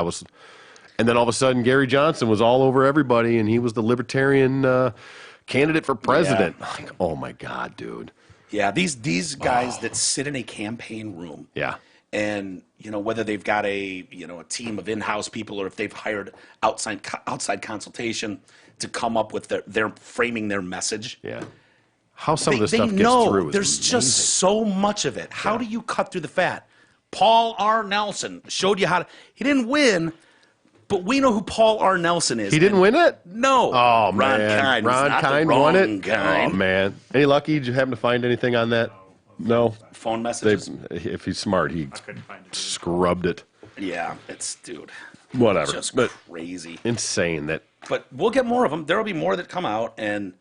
and then all of a sudden, Gary Johnson was all over everybody, and he was the libertarian candidate for president. Yeah. Like, oh my God, dude. Yeah, these guys that sit in a campaign room. Yeah. And whether they've got a team of in-house people or if they've hired outside consultation to come up with their framing their message. Yeah. How some of this They stuff know gets through is there's amazing. just so much of it. How do you cut through the fat? Paul R. Nelson showed you how to. He didn't win, but we know who Paul R. Nelson is. He didn't win it? No. Oh, Ron man. Kind was Ron not the Kind won wrong it? kind. Oh, man. Any lucky? Did you happen to find anything on that? No. Phone messages. If he's smart, he couldn't find it. scrubbed it. Yeah, it's dude. Whatever. Just But crazy. insane that. But we'll get more of them. There will be more that come out, and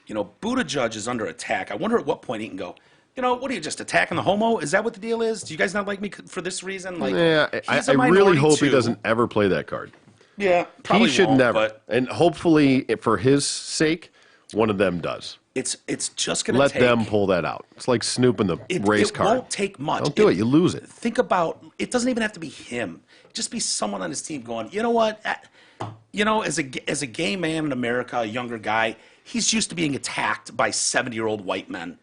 Buttigieg is under attack. I wonder at what point he can go. What are you just attacking the homo? Is that what the deal is? Do you guys not like me for this reason? Like, Yeah, he's I a really minority hope he too. doesn't ever play that card. Yeah, probably He should won't, never. But And hopefully, for his sake, one of them does. it's just gonna Let take. them pull that out. It's like snooping the race it card. won't take much. Don't do it. You lose it. Think about it. Doesn't even have to be him. Just be someone on his team going. You know what? As a gay man in America, a younger guy, he's used to being attacked by 70-year-old white men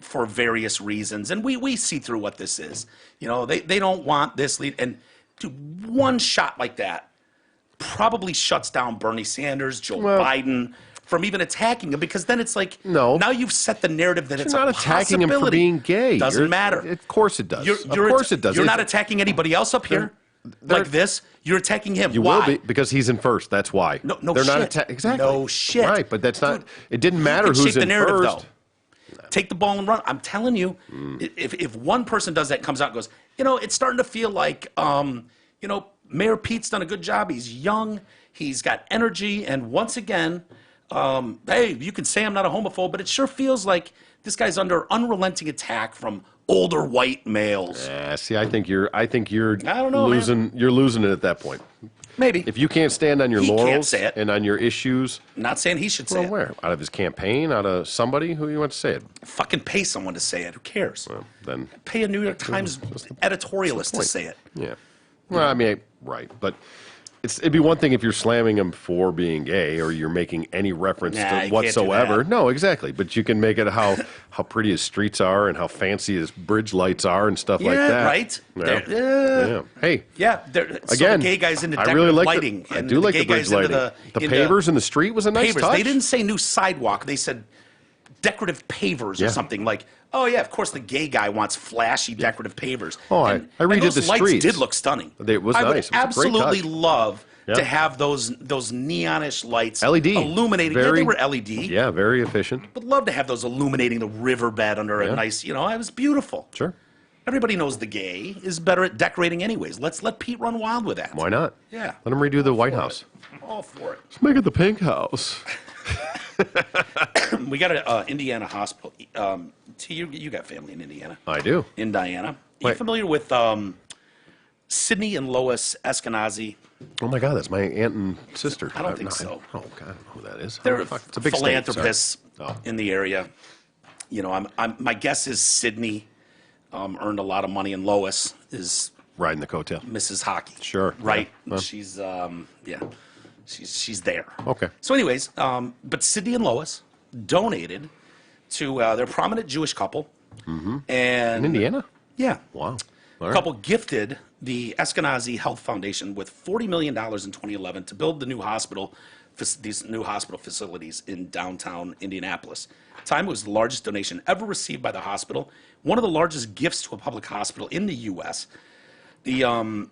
for various reasons, and we see through what this is. They don't want this lead, and dude, one shot like that probably shuts down Bernie Sanders, Joe Biden from even attacking him, because then it's like, No. now you've set the narrative that it's You're not a attacking him for possibility. being gay. Doesn't matter. Of course it does. Of Of course it does. You're It's- not attacking anybody else up here like this. You're attacking him. You Why? will be because he's in first. That's why. No They're shit. not exactly. No shit. Right, but that's not. Dude, It didn't you matter can who's shake the in narrative, first. though. Take the ball and run. I'm telling you, Mm. if one person does that, comes out and goes, it's starting to feel like, Mayor Pete's done a good job. He's young. He's got energy. And once again, hey, you can say I'm not a homophobe, but it sure feels like this guy's under unrelenting attack from older white males. Yeah, see, I think you're I don't know, losing. You're losing it at that point. Maybe. If you can't stand on your He can't laurels say it. and on your issues, Not saying he should say well, it. where? Out of his campaign? Out of somebody? Who you want to say it? Fucking pay someone to say it. Who cares? Well, then, Pay a New York Times editorialist to point. say it. yeah. Well, I mean, right, but it'd be one thing if you're slamming him for being gay or you're making any reference Nah, you to can't do whatsoever. that. No, exactly. But you can make it how pretty his streets are and how fancy his bridge lights are and stuff like Yeah, that. right? Yeah. Yeah. Hey. Yeah, so Again, the gay guys into I decorative really like lighting. I and do like gay the bridge guys into lighting. The into pavers in the street was a nice pavers. touch. They didn't say new sidewalk. They said decorative pavers Yeah. or something like. Oh yeah, of course the gay guy wants flashy decorative pavers. Oh, and I redid those the lights streets. did look stunning. It was I nice. would It was a great absolutely touch. love Yeah. to have those neonish lights LED illuminating. Yeah, they were LED. Yeah, very efficient. Would love to have those illuminating the riverbed under a nice. It was beautiful. Sure. Everybody knows the gay is better at decorating anyways. Let's let Pete run wild with that. Why not? Yeah. Let him redo the White House. All for it. Let's make it the pink house. We got an Indiana hospital. You got family in Indiana. I do. In Diana. Are you Wait. familiar with Sydney and Lois Eskenazi? Oh my God, that's my aunt and sister. I don't think so. Oh God, I don't know who that is. They're Oh, fuck. It's a big state, philanthropists sorry. Oh. in the area. My guess is Sydney earned a lot of money, and Lois is Riding the coattail. Mrs. Hockey. Sure. Right. Yeah. Well. She's there. Okay. So, anyways, but Sydney and Lois donated to they're a prominent Jewish couple. And In Indiana? Yeah. Wow. The couple gifted the Eskenazi Health Foundation with $40 million in 2011 to build the new hospital, these new hospital facilities in downtown Indianapolis. At the time, it was the largest donation ever received by the hospital, one of the largest gifts to a public hospital in the U.S. The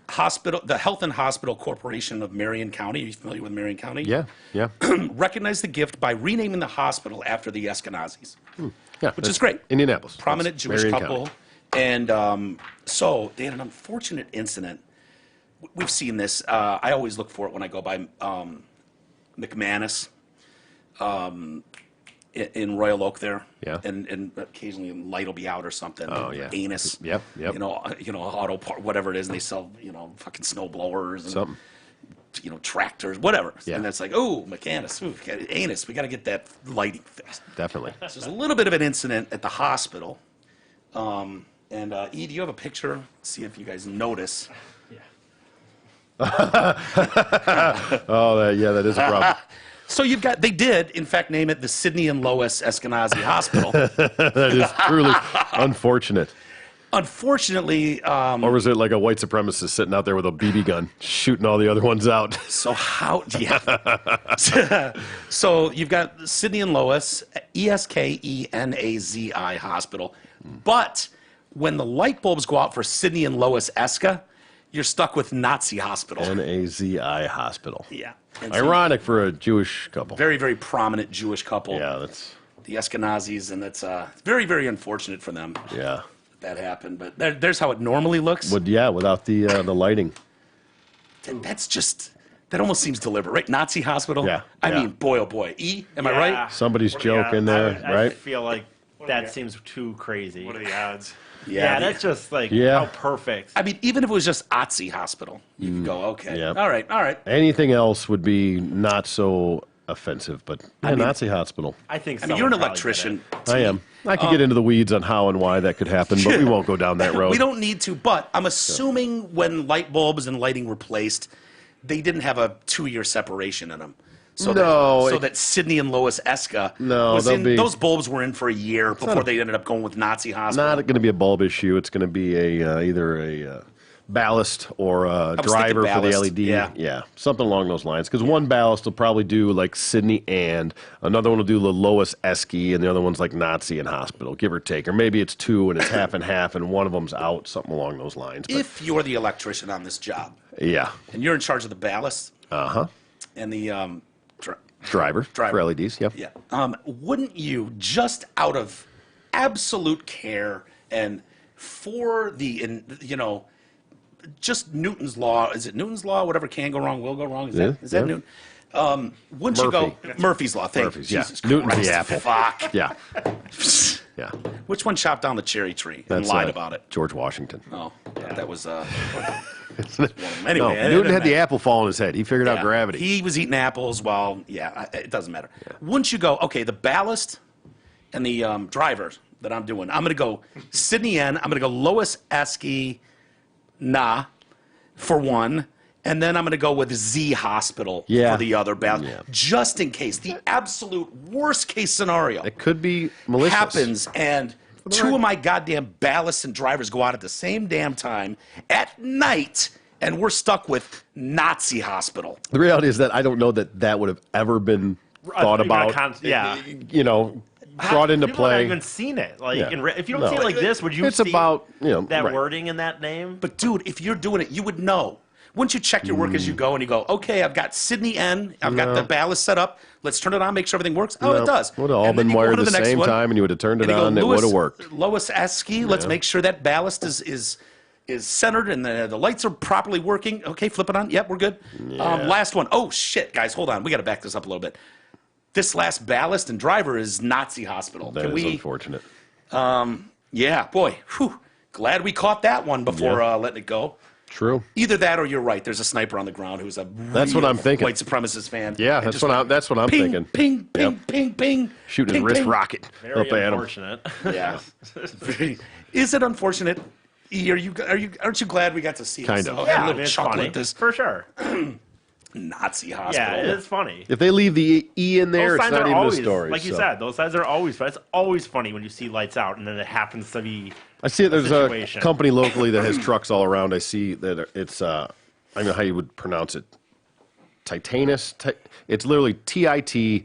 Health and Hospital Corporation of Marion County, are you familiar with Marion County? Yeah, yeah. Recognized the gift by renaming the hospital after the Eskenazis, Yeah, which is great. Indianapolis. Prominent That's Jewish Marion couple. County. And so they had an unfortunate incident. We've seen this. I always look for it when I go by McManus in Royal Oak there. Yeah. And occasionally light will be out or something. Oh, yeah. Anus. Yep. You know, auto part, whatever it is, and they sell, fucking snow blowers and Something. Tractors, whatever. Yeah. And that's like, oh, McManus, anus. We got to get that lighting fixed. Definitely. So there's a little bit of an incident at the hospital. And E, do you have a picture? See if you guys notice. Oh, yeah, that is a problem. So they did, in fact, name it the Sidney and Lois Eskenazi Hospital. That is truly unfortunate. Unfortunately, Or was it like a white supremacist sitting out there with a BB gun shooting all the other ones out? so so you've got Sidney and Lois, Eskenazi Hospital. But when the light bulbs go out for Sidney and Lois Eska, you're stuck with Nazi Hospital. Nazi Hospital. Yeah. And so Ironic for a Jewish couple. very, very prominent Jewish couple. Yeah, that's The Eskenazis, and that's very, very unfortunate for them yeah. that happened. But there's how it normally looks. Without the lighting. That almost seems deliberate, right? Nazi Hospital. Yeah, I yeah. mean, boy, oh boy. E, am I right? Somebody's joke in there, I right? feel like that seems too crazy. What are the odds? Yeah, that's just like Yeah. how perfect. I mean, even if it was just Otzi Hospital, you could go, okay, yeah. all right. Anything else would be not so offensive, but Nazi Hospital. I think. I mean, you're an someone probably electrician. I am. I could get into the weeds on how and why that could happen, but we won't go down that road. We don't need to, but I'm assuming when light bulbs and lighting were placed, they didn't have a 2-year separation in them. So that Sidney and Lois Eska those bulbs were in for a year before they ended up going with Nazi Hospital. Not going to be a bulb issue. It's going to be either a ballast or a driver for the LED. Yeah, something along those lines. Because one ballast will probably do like Sidney and another one will do the Lois Eski, and the other one's like Nazi and Hospital, give or take. Or maybe it's two and it's half and half, and one of them's out, something along those lines. But, if you're the electrician on this job, yeah, and you're in charge of the ballast, and the driver for LEDs, yep. Yeah. Wouldn't you, just out of absolute care and for the, just Newton's law, is it Newton's law? Whatever can go wrong will go wrong. Is that Newton? Wouldn't you go Murphy's law? Murphy's, yeah. Jesus Newton's Christ, the apple. Fuck. Yeah. Yeah. Which one chopped down the cherry tree and That's lied about it? George Washington. Oh, that was. Anyway, No, Newton had the apple fall on his head. He figured out gravity. He was eating apples while, it doesn't matter. Yeah. Once you go, okay, the ballast and the driver that I'm doing, I'm going to go Sidney N, I'm going to go Lois Eski for one, and then I'm going to go with Z Hospital for the other ballast, just in case. The absolute worst case scenario. It could be malicious. Happens, and two of my goddamn ballasts and drivers go out at the same damn time at night, and we're stuck with Nazi Hospital. The reality is that I don't know that would have ever been thought about. Brought into People play. haven't even seen it. Like, if you don't see it like this, would you it's see about, that right. wording in that name? But dude, if you're doing it, you would know. Once you check your work as you go and you go, okay, I've got Sidney N, I've got the ballast set up. Let's turn it on, make sure everything works. Oh, it does. Would have all been wired at the same time, and you would have turned it on, and it would have worked. Lois Eski, let's make sure that ballast is centered and the lights are properly working. Okay, flip it on. Yep, we're good. Last one. Oh, shit, guys, hold on. We got to back this up a little bit. This last ballast and driver is Nazi Hospital. That is unfortunate. Yeah, boy. Whew. Glad we caught that one before letting it go. True. Either that or you're right. There's a sniper on the ground who's a That's what I'm thinking. white supremacist fan. Yeah, that's what I'm ping, thinking. Ping, ping, ping, ping. Shooting ping, a wrist ping. rocket Very up at him. unfortunate. Yeah. Is it unfortunate? Aren't you glad we got to see Kind this? of. Oh, Yeah, a little it's chuckle funny. at this. For sure. Nazi Yeah, hospital. it's funny. If they leave the E in there, Those it's signs not are even always, a story. like you so. said, those signs are always. But it's always funny when you see lights out, and then it happens to be. I see it. There's a situation. company locally that has trucks all around. I see that it's. I don't know how you would pronounce it. Titanus. It's literally Titanus.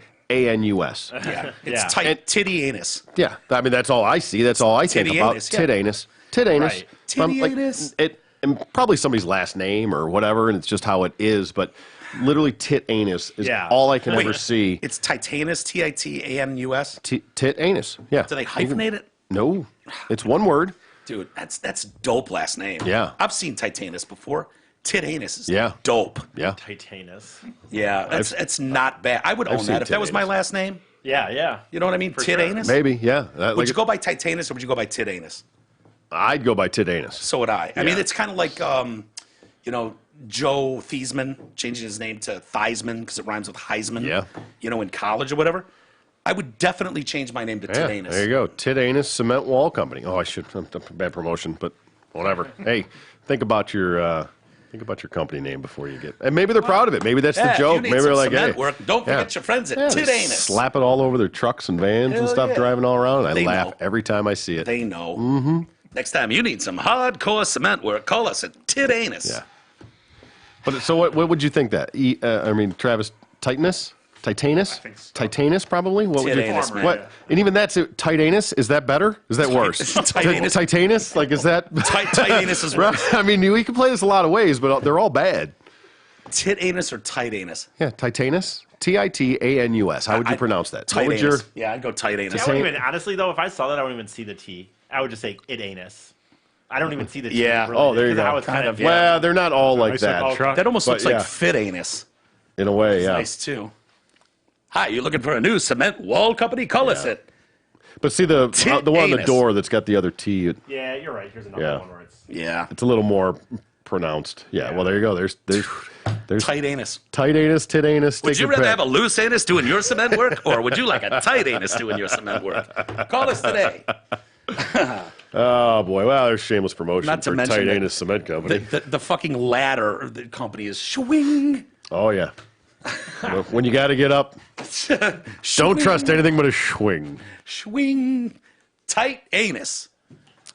Yeah, it's Yeah. tight titty anus. Yeah, I mean that's all I see. That's all I think about. Titty-anus, yeah. Titanus. Titanus. Right. I'm like, Titty-anus. it and probably somebody's last name or whatever, and it's just how it is. But literally, tit anus is Yeah. all I can Wait, ever see. It's Titanus, Titanus. Tit anus. Yeah. Do they hyphenate it? No, it's one word. Dude, that's dope last name. Yeah. I've seen Titanus before. Titanus is Yeah. dope. Yeah. Titanus. Yeah, it's not bad. I would own seen that if that was my Titanus. last name. Yeah, yeah. You know what I mean? For sure. Titanus. Maybe. Yeah. Would you go by Titanus or would you go by Titanus? I'd go by tit anus. So would I. I mean, Yeah. it's kind of like, Joe Thiesman changing his name to Theismann because it rhymes with Heisman. Yeah. In college or whatever. I would definitely change my name to Yeah, Titanus. there you go. Tit Anus Cement Wall Company. Oh, I should. Bad promotion, but whatever. Hey, think about your company name before you get. And maybe they're proud of it. Maybe that's Yeah, the if joke. you need Maybe some they're like, cement hey, work, don't forget your friends at they Titanus. slap it all over their trucks and vans Hell and stuff, yeah. driving all around. I They laugh know. every time I see it. They know. Mm-hmm. Next time you need some hardcore cement work, call us at Titanus. Yeah. But so what would you think that? Travis, Titanus? Titanus? think so. Titanus, probably? What would you Titanus, man. What? And even that's it. Titanus? Is that better? Is that worse? Titanus. Titanus? Like, is that. Titanus is Right? I mean, we can play this a lot of ways, but they're all bad. Titanus or Titanus? Yeah, Titanus. Titanus. How would you pronounce that? What would Titanus. Yeah, I'd go Titanus. I wouldn't even, honestly, though, if I saw that, I wouldn't even see the T. I would just say it anus. I don't even see the T. Yeah. Really, Oh, there you because go. How it's kind of, Well, they're not all like Nice little that. truck. That almost But, looks yeah. like Fit Anus. In a way, yeah. Nice, too. Hi, you looking for a new cement wall company? Call us at... But see the one on the Titanus. door that's got the other T. Yeah, you're right. Here's another Yeah. one where it's. Yeah. It's a little more pronounced. Yeah. Well, there you go. There's Tight anus. tight anus, tit anus. Would take you your rather pick. have a loose anus doing your cement work, or would you like a tight anus doing your cement work? Call us today. Oh boy! Well, there's shameless promotion Not to for mention tight that anus cement company. The fucking ladder of the company is swing. Oh yeah. When you got to get up, don't trust anything but a swing. Swing. Tight anus.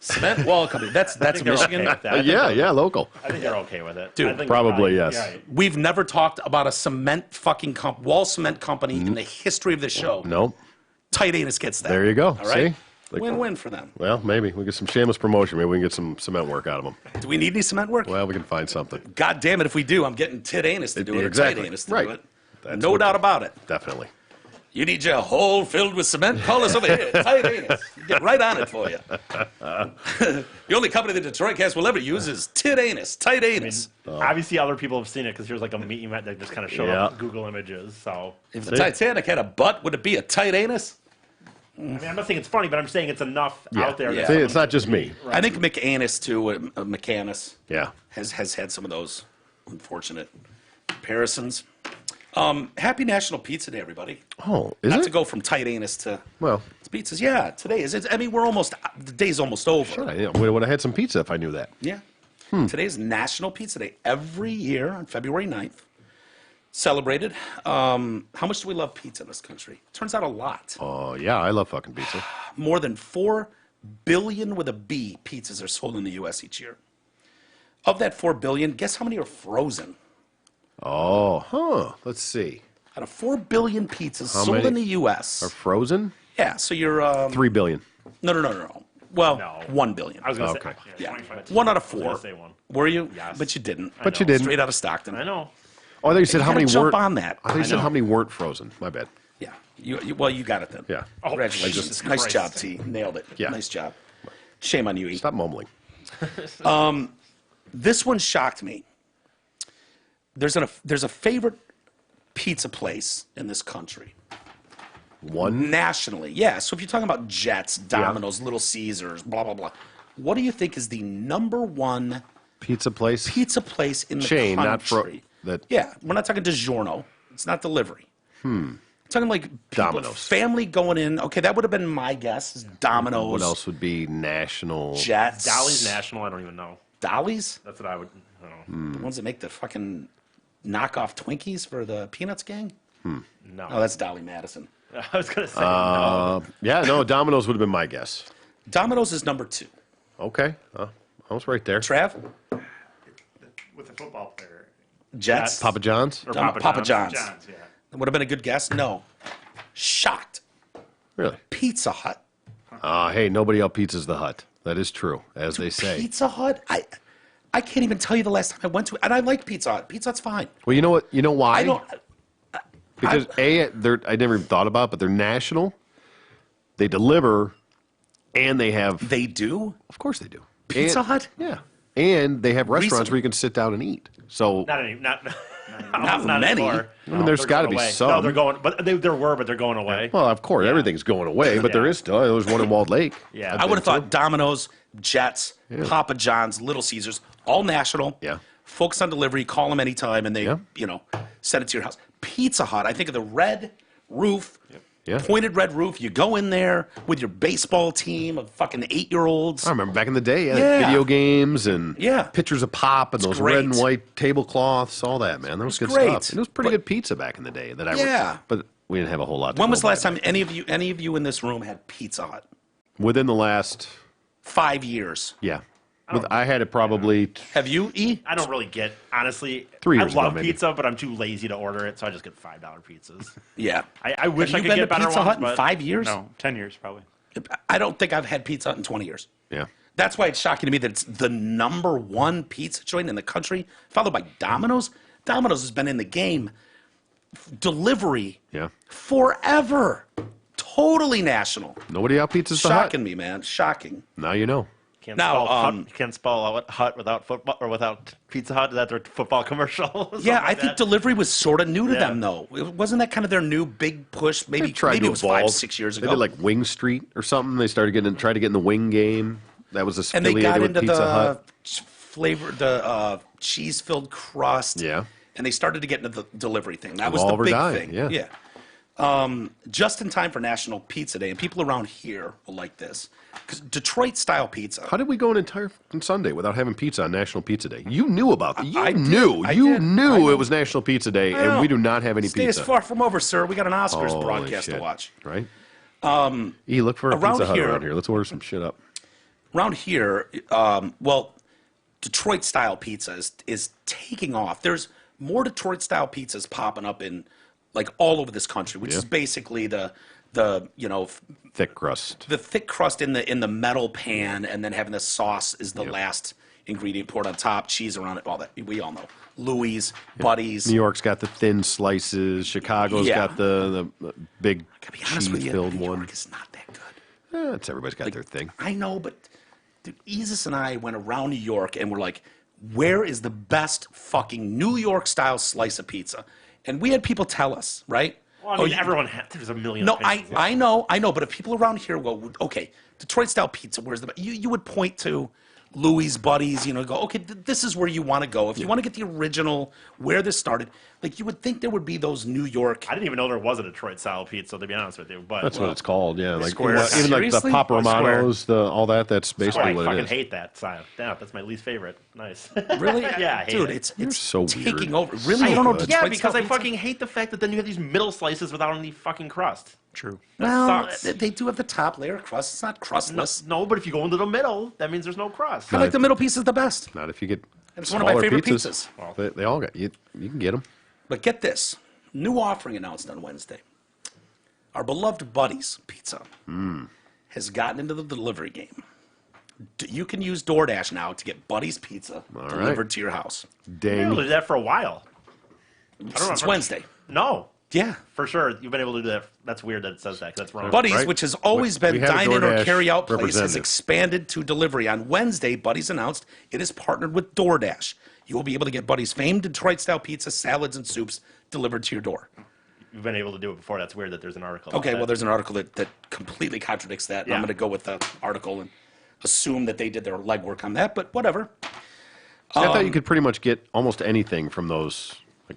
Cement wall company. That's I think they're Michigan. okay with that. Yeah, local. I think they're okay with it. Dude, I think probably, you're right. yes. You're right. We've never talked about a cement fucking wall cement company in the history of the show. No. Tight anus gets that. There you go. All right. See? Like- Win-win for them. Well, maybe we get some shameless promotion. Maybe we can get some cement work out of them. Do we need any cement work? Well, we can find something. God damn it, if we do, I'm getting tit anus to do it Exactly. or tight anus to Right. do it. That's No what- doubt about it. Definitely. You need your hole filled with cement? Call us over here. Tight anus. Get right on it for you. The only company that Detroit Cast will ever use is Tit Anus. Tight anus. Obviously, other people have seen it because here's like a meme that just kind of showed Yeah. up Google Images. So, If the Titanic had a butt, would it be a tight anus? I mean, I'm not saying it's funny, but I'm saying it's enough out there. Yeah. That See, someone it's not just me. I think McAnus, too, McAnus, Yeah. has had some of those unfortunate comparisons. Happy National Pizza Day, everybody. Oh, is Not it? to go from tight anus to Well, pizzas. Yeah, today is. I mean, the day's almost over. I would have had some pizza if I knew that. Yeah. Today's National Pizza Day. Every year on February 9th, celebrated. How much do we love pizza in this country? Turns out a lot. Oh, yeah, I love fucking pizza. More than 4 billion with a B pizzas are sold in the U.S. each year. Of that 4 billion, guess how many are frozen? Oh, huh. Let's see. Out of 4 billion pizzas How sold many in the U.S. Are frozen? Yeah, so you're 3 billion. No. Well, No. 1 billion. I was going to Okay. say, Yeah, 25. 1 out of I 4. was gonna say one. Were you? Yes. But you didn't. But you didn't. Straight out of Stockton. I know. Oh, I thought you said You how gotta many jump weren't. on that. I thought you I said know. how many weren't frozen. My bad. Yeah. Well, you got it then. Yeah. Oh, Congratulations. Jesus Nice Christ. job, T. Nailed it. Yeah. Nice job. Shame on you, E. Stop mumbling. This one shocked me. There's a favorite pizza place in this country. One. Nationally. Yeah. So if you're talking about Jets, Domino's, Little Caesars, blah, blah, blah. What do you think is the number one Pizza place. pizza place in the Chain, not country? that. Yeah. We're not talking DiGiorno. It's not delivery. Talking like people, Domino's. family going in. Okay, that would have been my guess. Is Domino's. What else would be national? Jets. Dolly's National, I don't even know. Dolly's? That's what I would. I don't know. The ones that make the fucking knockoff Twinkies for the Peanuts gang? No. Oh, that's Dolly Madison. I was going to say no. Yeah, no, Domino's would have been my guess. Domino's is number 2. Okay, I was right there. Trav? With the football player. Jets? Papa John's? Or Papa John's. John's, yeah. Would have been a good guess. No. Shocked. Really? Pizza Hut. Hey, nobody out pizzas the Hut. That is true, as they say. Pizza Hut? I can't even tell you the last time I went to it. And I like Pizza Hut. Pizza Hut's fine. Well, you know what? You know why? I don't. Because I never even thought about it, but they're national. They deliver, and they have. They do? Of course they do. Pizza Hut? Yeah, and they have restaurants Recently. where you can sit down and eat. So Not many. anymore. I mean, there's They're got to going be away. some. No, they're going. But but they're going away. Well, of course, everything's going away, but there is still. There's one in Walled Lake. Yeah. I've I would been have thought Domino's, Jets, Papa John's, Little Caesars, all national. Yeah. Focus on delivery. Call them anytime, and they, Yeah. send it to your house. Pizza Hut. I think of the red roof, Yeah. pointed red roof. You go in there with your baseball team of fucking 8-year-olds. I remember back in the day, Yeah. video games and Yeah. pictures of pop and those great. red and white tablecloths, all that, man. That was good great. stuff. And it was pretty good pizza back in the day. Yeah. But we didn't have a whole lot to When go was the by last then. time any of you in this room had Pizza Hut? Within the last, 5 years. yeah. I had it probably Have you, E? I don't really get, honestly. 3 years I love ago, maybe. pizza, but I'm too lazy to order it, so I just get $5 pizzas. Yeah. I wish Have I you could been get to better Pizza ones, Hut in but 5 years? No, 10 years probably. I don't think I've had Pizza Hut in 20 years. Yeah. That's why it's shocking to me that it's the number 1 pizza joint in the country, followed by Domino's. Domino's has been in the game, delivery, Yeah. forever. Totally national. Nobody out pizzas the Hut. Shocking me, man. Shocking. Now you know. Can't spell out Hut without football or without Pizza Hut. Is that their football commercial? Yeah, I think delivery was sort of new to Yeah. them, though. Wasn't that kind of their new big push? Maybe They tried maybe to it was evolve. 5-6 years They ago. did like Wing Street or something. They started tried to get in the wing game. That was and they affiliated got with into Pizza the Hut. cheese-filled crust. Yeah. And they started to get into the delivery thing. That was Evolve the or big die, thing. yeah. Just in time for National Pizza Day, and people around here will like this. Because Detroit-style pizza. How did we go an entire Sunday without having pizza on National Pizza Day? You knew about that. You I did. knew. I You did. I knew know. it was National Pizza Day, I and know. we do not have any Stay pizza. as far from over, sir. We got an Oscars Holy broadcast shit. to watch. Right? Look for a around Pizza Hut here- around here. Let's order some shit up. Around here, Detroit-style pizza is taking off. There's more Detroit-style pizzas popping up in like all over this country, which is basically the Thick crust. the thick crust in the metal pan, and then having the sauce is the last ingredient poured on top, cheese around it, all that we all know. Louis, Buddies. New York's got the thin slices. Chicago's Yeah. got the big To be honest with you, cheese-filled New one. York is not that good. It's everybody's got their thing. I know, but dude, Isis and I went around New York and we're like, where is the best fucking New York style slice of pizza? And we had people tell us, right? Well, I mean, everyone has. There's a million. No, opinions. I know, but if people around here go, okay, Detroit style pizza, where's the you would point to Louis, Buddies, go, okay, this is where you want to go. If you want to get the original, where this started, like you would think there would be those New York. I didn't even know there was a Detroit style pizza, to be honest with you. But That's what it's called, yeah. Like Square. even like the Seriously? Papa Oh, Square. Romanos, all that. That's basically I what fucking it is. hate that style. Yeah, that's my least favorite. Nice. Really? Yeah, I hate dude, it. it's so taking weird. over. Really, you don't know good. Detroit Yeah, because style I pizza? fucking hate the fact that then you have these middle slices without any fucking crust. True. Well, sucks. they do have the top layer of crust. It's not crustless. No, but if you go into the middle, that means there's no crust. I like the middle piece is the best. Not if you get It's one of my smaller favorite pizzas. pizzas. They all got you. You can get them. But get this, new offering announced on Wednesday. Our beloved Buddies Pizza has gotten into the delivery game. You can use DoorDash now to get Buddies Pizza delivered to your house. I've Dang. did that for a while. Since Wednesday. No, Yeah. for sure. You've been able to do that. That's weird that it says that, 'cause that's wrong. Buddies, Right. which has always We been have a dine-in or DoorDash carry-out place, has representative. expanded to delivery. On Wednesday, Buddies announced it is partnered with DoorDash. You will be able to get Buddies' famed Detroit-style pizza, salads, and soups delivered to your door. You've been able to do it before. That's weird that there's an article. about Okay, well, that. there's an article that completely contradicts that. And I'm Yeah. going to go with the article and assume that they did their legwork on that, but whatever. See, I thought you could pretty much get almost anything from those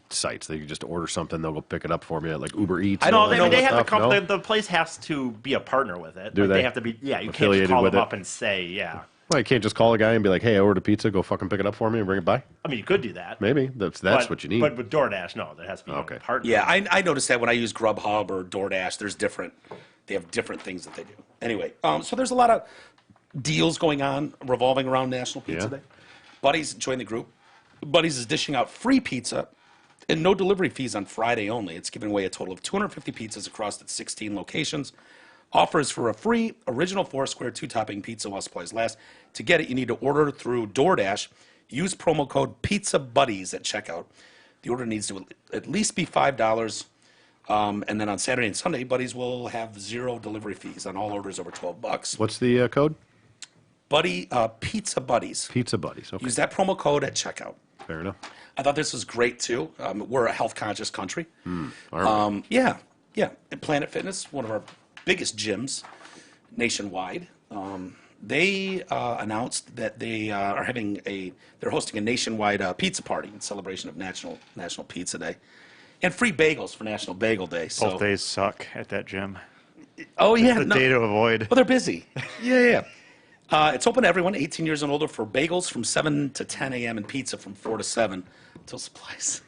sites. They could just order something, they'll go pick it up for me, like Uber Eats. I don't and all know that they have stuff. a company. No? The place has to be a partner with it. Do Like, they? have to be. Yeah, you can't Affiliated just call with them it? up and say, yeah. Well, you can't just call a guy and be like, "Hey, I ordered a pizza. Go fucking pick it up for me and bring it by." I mean, you could do that. Maybe that's what you need. But with DoorDash, no, there has to be Okay. a partner. Yeah, I noticed that when I use Grubhub or DoorDash, they have different things that they do. Anyway, so there's a lot of deals going on revolving around National Pizza Day. Buddies join the group. Buddies is dishing out free pizza and no delivery fees on Friday only. It's giving away a total of 250 pizzas across its 16 locations. Offers for a free original 4-square 2-topping pizza while supplies last. To get it, you need to order through DoorDash. Use promo code PizzaBuddies at checkout. The order needs to at least be $5. And then on Saturday and Sunday, Buddies will have 0 delivery fees on all orders over $12. What's the code? Pizza Buddies. Pizza Buddies. Okay. Use that promo code at checkout. Fair enough. I thought this was great too. We're a health conscious country. Yeah. And Planet Fitness, one of our biggest gyms nationwide. They announced that they are they're hosting a nationwide pizza party in celebration of National Pizza Day, and free bagels for National Bagel Day. So Both days suck at that gym. Oh yeah, It's the day to avoid. Well, they're busy. Yeah. It's open to everyone 18 years and older for bagels from 7 to 10 a.m. and pizza from 4 to 7 until supplies.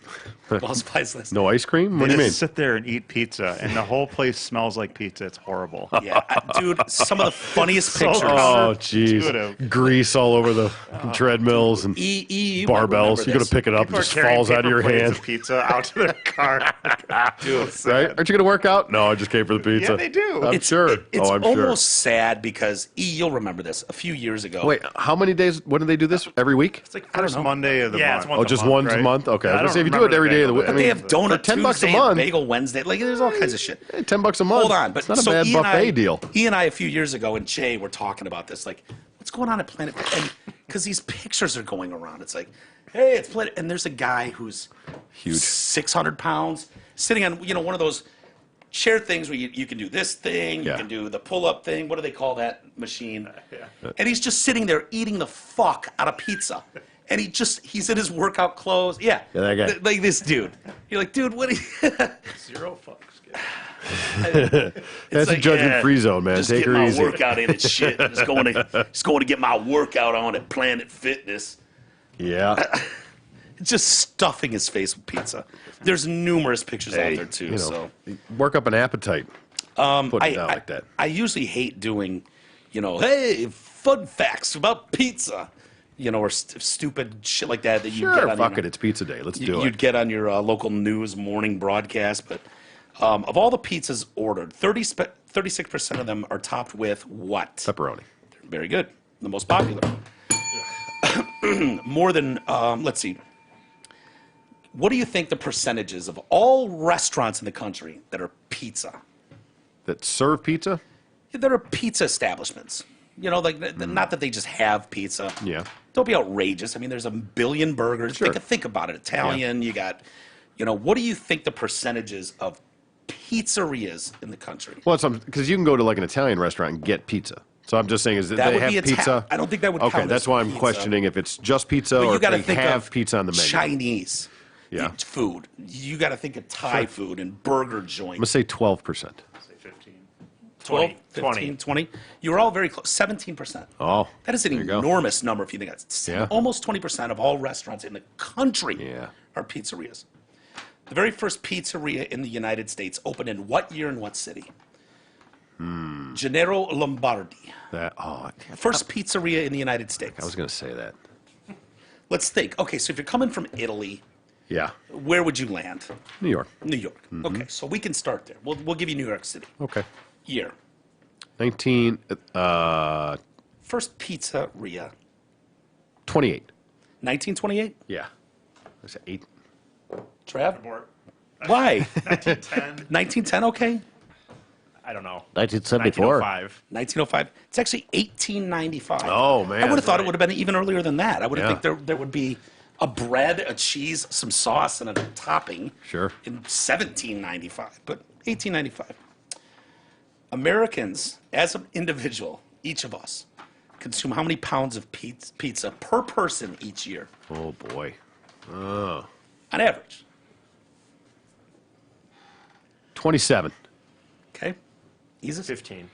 While supplies last. No ice cream? What do They you mean? just sit there and eat pizza, and the whole place smells like pizza. It's horrible. Yeah, dude, some of the funniest pictures. Oh, jeez. Intuitive. Grease all over the treadmills and you might barbells. remember You go to this. pick it up, People it are just carrying falls out of paper your plates hand. of pizza out to their car. Dude, Right? Aren't you going to work out? No, I just came for the pizza. Yeah, they do. I'm sure. It's I'm almost sure. sad because you'll remember this a few years ago. Wait, how many days? When do they do this? Every week? It's like first Monday of the Yeah, month. it's once Oh, a just month, once a right? month? Okay. I was I going to don't say, if you do remember it every the day of the bagel week. day. I They mean, have donut for $10 a Tuesday, month. and bagel Wednesday. Like there's all kinds of shit. Hey, $10 a month. Hold on, but it's not a so bad E and buffet deal. E and I a few years ago and Jay were talking about this. Like, what's going on at Planet? And because these pictures are going around, it's like, hey, it's Planet, and there's a guy who's Huge. 600 pounds, sitting on one of those chair things where you can do this thing, you Yeah. can do the pull-up thing. What do they call that machine? And he's just sitting there eating the fuck out of pizza. And he's in his workout clothes. Yeah. that guy. Like this dude. You're like, dude, what are you... Zero fucks. That's a judgment-free zone, man. Just Take get her my easy. workout in and shit. Just going to get my workout on at Planet Fitness. Yeah. Just stuffing his face with pizza. There's numerous pictures out there too. So work up an appetite. Putting it down like that. I usually hate doing, hey, fun facts about pizza, or stupid shit like that you get Sure, on. fuck it. It's pizza day. Let's do You'd it. get on your local news morning broadcast, but of all the pizzas ordered, 36% of them are topped with what? Pepperoni. Very good. The most popular. More than, let's see. What do you think the percentages of all restaurants in the country that are pizza? That serve pizza? That are pizza establishments. Not that they just have pizza. Yeah. Don't be outrageous. I mean, there's a billion burgers. Sure. Think about it. Italian, you got, what do you think the percentages of pizzerias in the country? Well, because you can go to like an Italian restaurant and get pizza. So I'm just saying, is that That they would have be pizza? I don't think that would Okay, count that's as why I'm pizza. questioning if it's just pizza But or you if got to they think have of pizza on the menu. Chinese Yeah. food. You got to think of Thai food and burger I'm joints. going to say 12%. 12, 20. 15, 20. You were all very close. 17%. Oh, That is an there you go. enormous number if you think that's Yeah. almost 20% of all restaurants in the country Yeah. are pizzerias. The very first pizzeria in the United States opened in what year and what city? Gennaro Lombardi. First pizzeria in the United States. I was going to say that. Let's think. Okay, so if you're coming from Italy, Yeah. where would you land? New York. New York. Okay, so we can start there. We'll give you New York City. Okay. Year. 28. First pizzeria. 1928? Yeah. I said 8. Trav? Why? 1910. 1910, okay. I don't know. 1974. 1905. 1905. It's actually 1895. Oh, man. I would have thought it would have been even earlier than that. I would have Yeah. think there would be a bread, a cheese, some sauce, and a topping. Sure. In 1795, but 1895. Americans, as an individual, each of us, consume how many pounds of pizza per person each year? Oh, boy. Oh. On average. 27. Okay. Easy. 15.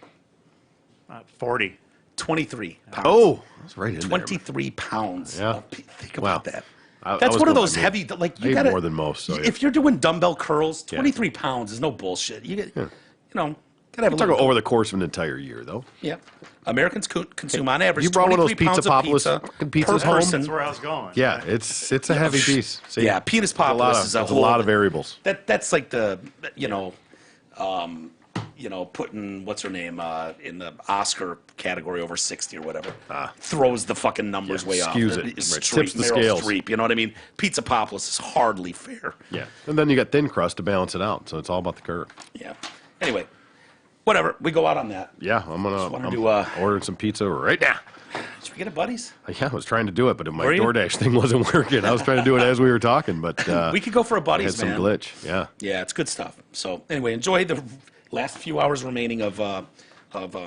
40. 23 pounds. Oh, that's right in 23 pounds. Yeah. Think about that. I That's was one of going those by heavy, like you ate got more than most. So, yeah. If you're doing dumbbell curls, 23 pounds is no bullshit. You get, you know, gotta have a Talk little. over the course of an entire year, though. Yeah. Americans consume on average You brought one of those 23 pounds of Pizza pizza fucking pizzas per home? person. That's where I was going. Yeah, it's a heavy piece. See, Yeah, penis populace is a there's whole a lot of variables. That's like the putting what's her name in the Oscar category over 60 or whatever. Throws the fucking numbers way off. skews it. Right, tips the Meryl scales. Streep, you know what I mean? Pizza populace is hardly fair. Yeah, and then you got thin crust to balance it out, so it's all about the curve. Yeah. Anyway, whatever. We go out on that. Yeah, I'm ordering some pizza right now. Should we get it, buddies? Yeah, I was trying to do it, but my Were you? DoorDash thing wasn't working. I was trying to do it as we were talking, but We could go for a buddies, had some man. glitch. Yeah. Yeah, it's good stuff. So anyway, enjoy the last few hours remaining of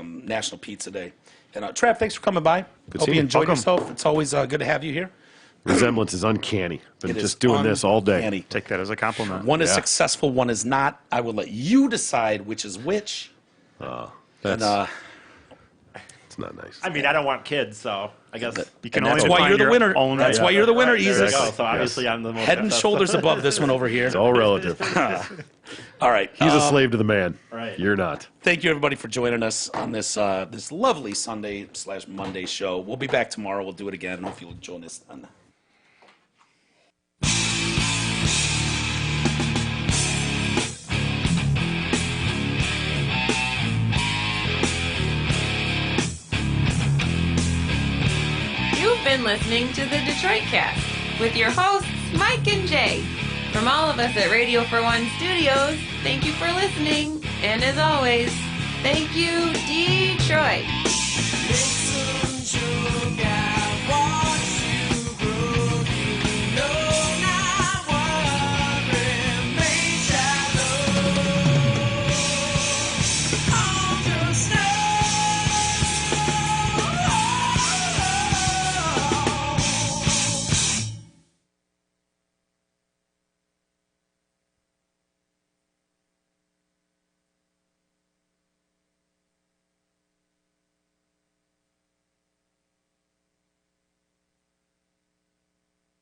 National Pizza Day. And Trav, thanks for coming by. Hope seeing you you. enjoyed Welcome. yourself. It's always good to have you here. Resemblance is uncanny. Been It is just doing this all day. uncanny. Take that as a compliment. One is Yeah. successful, one is not. I will let you decide which is which. That's it's not nice. I mean, I don't want kids, so I guess You can And only that's why define you're the your winner. own That's right. why you're the winner, There you Easus. go. So obviously, I'm the most Head and successful. shoulders above this one over here. It's all relative. All right. He's a slave to the man. Right. You're not. Thank you, everybody, for joining us on this this lovely Sunday/Monday show. We'll be back tomorrow. We'll do it again. I hope you'll join us then. You've been listening to the Detroit Cast with your hosts, Mike and Jay. From all of us at Radio for One Studios, thank you for listening. And as always, thank you, Detroit.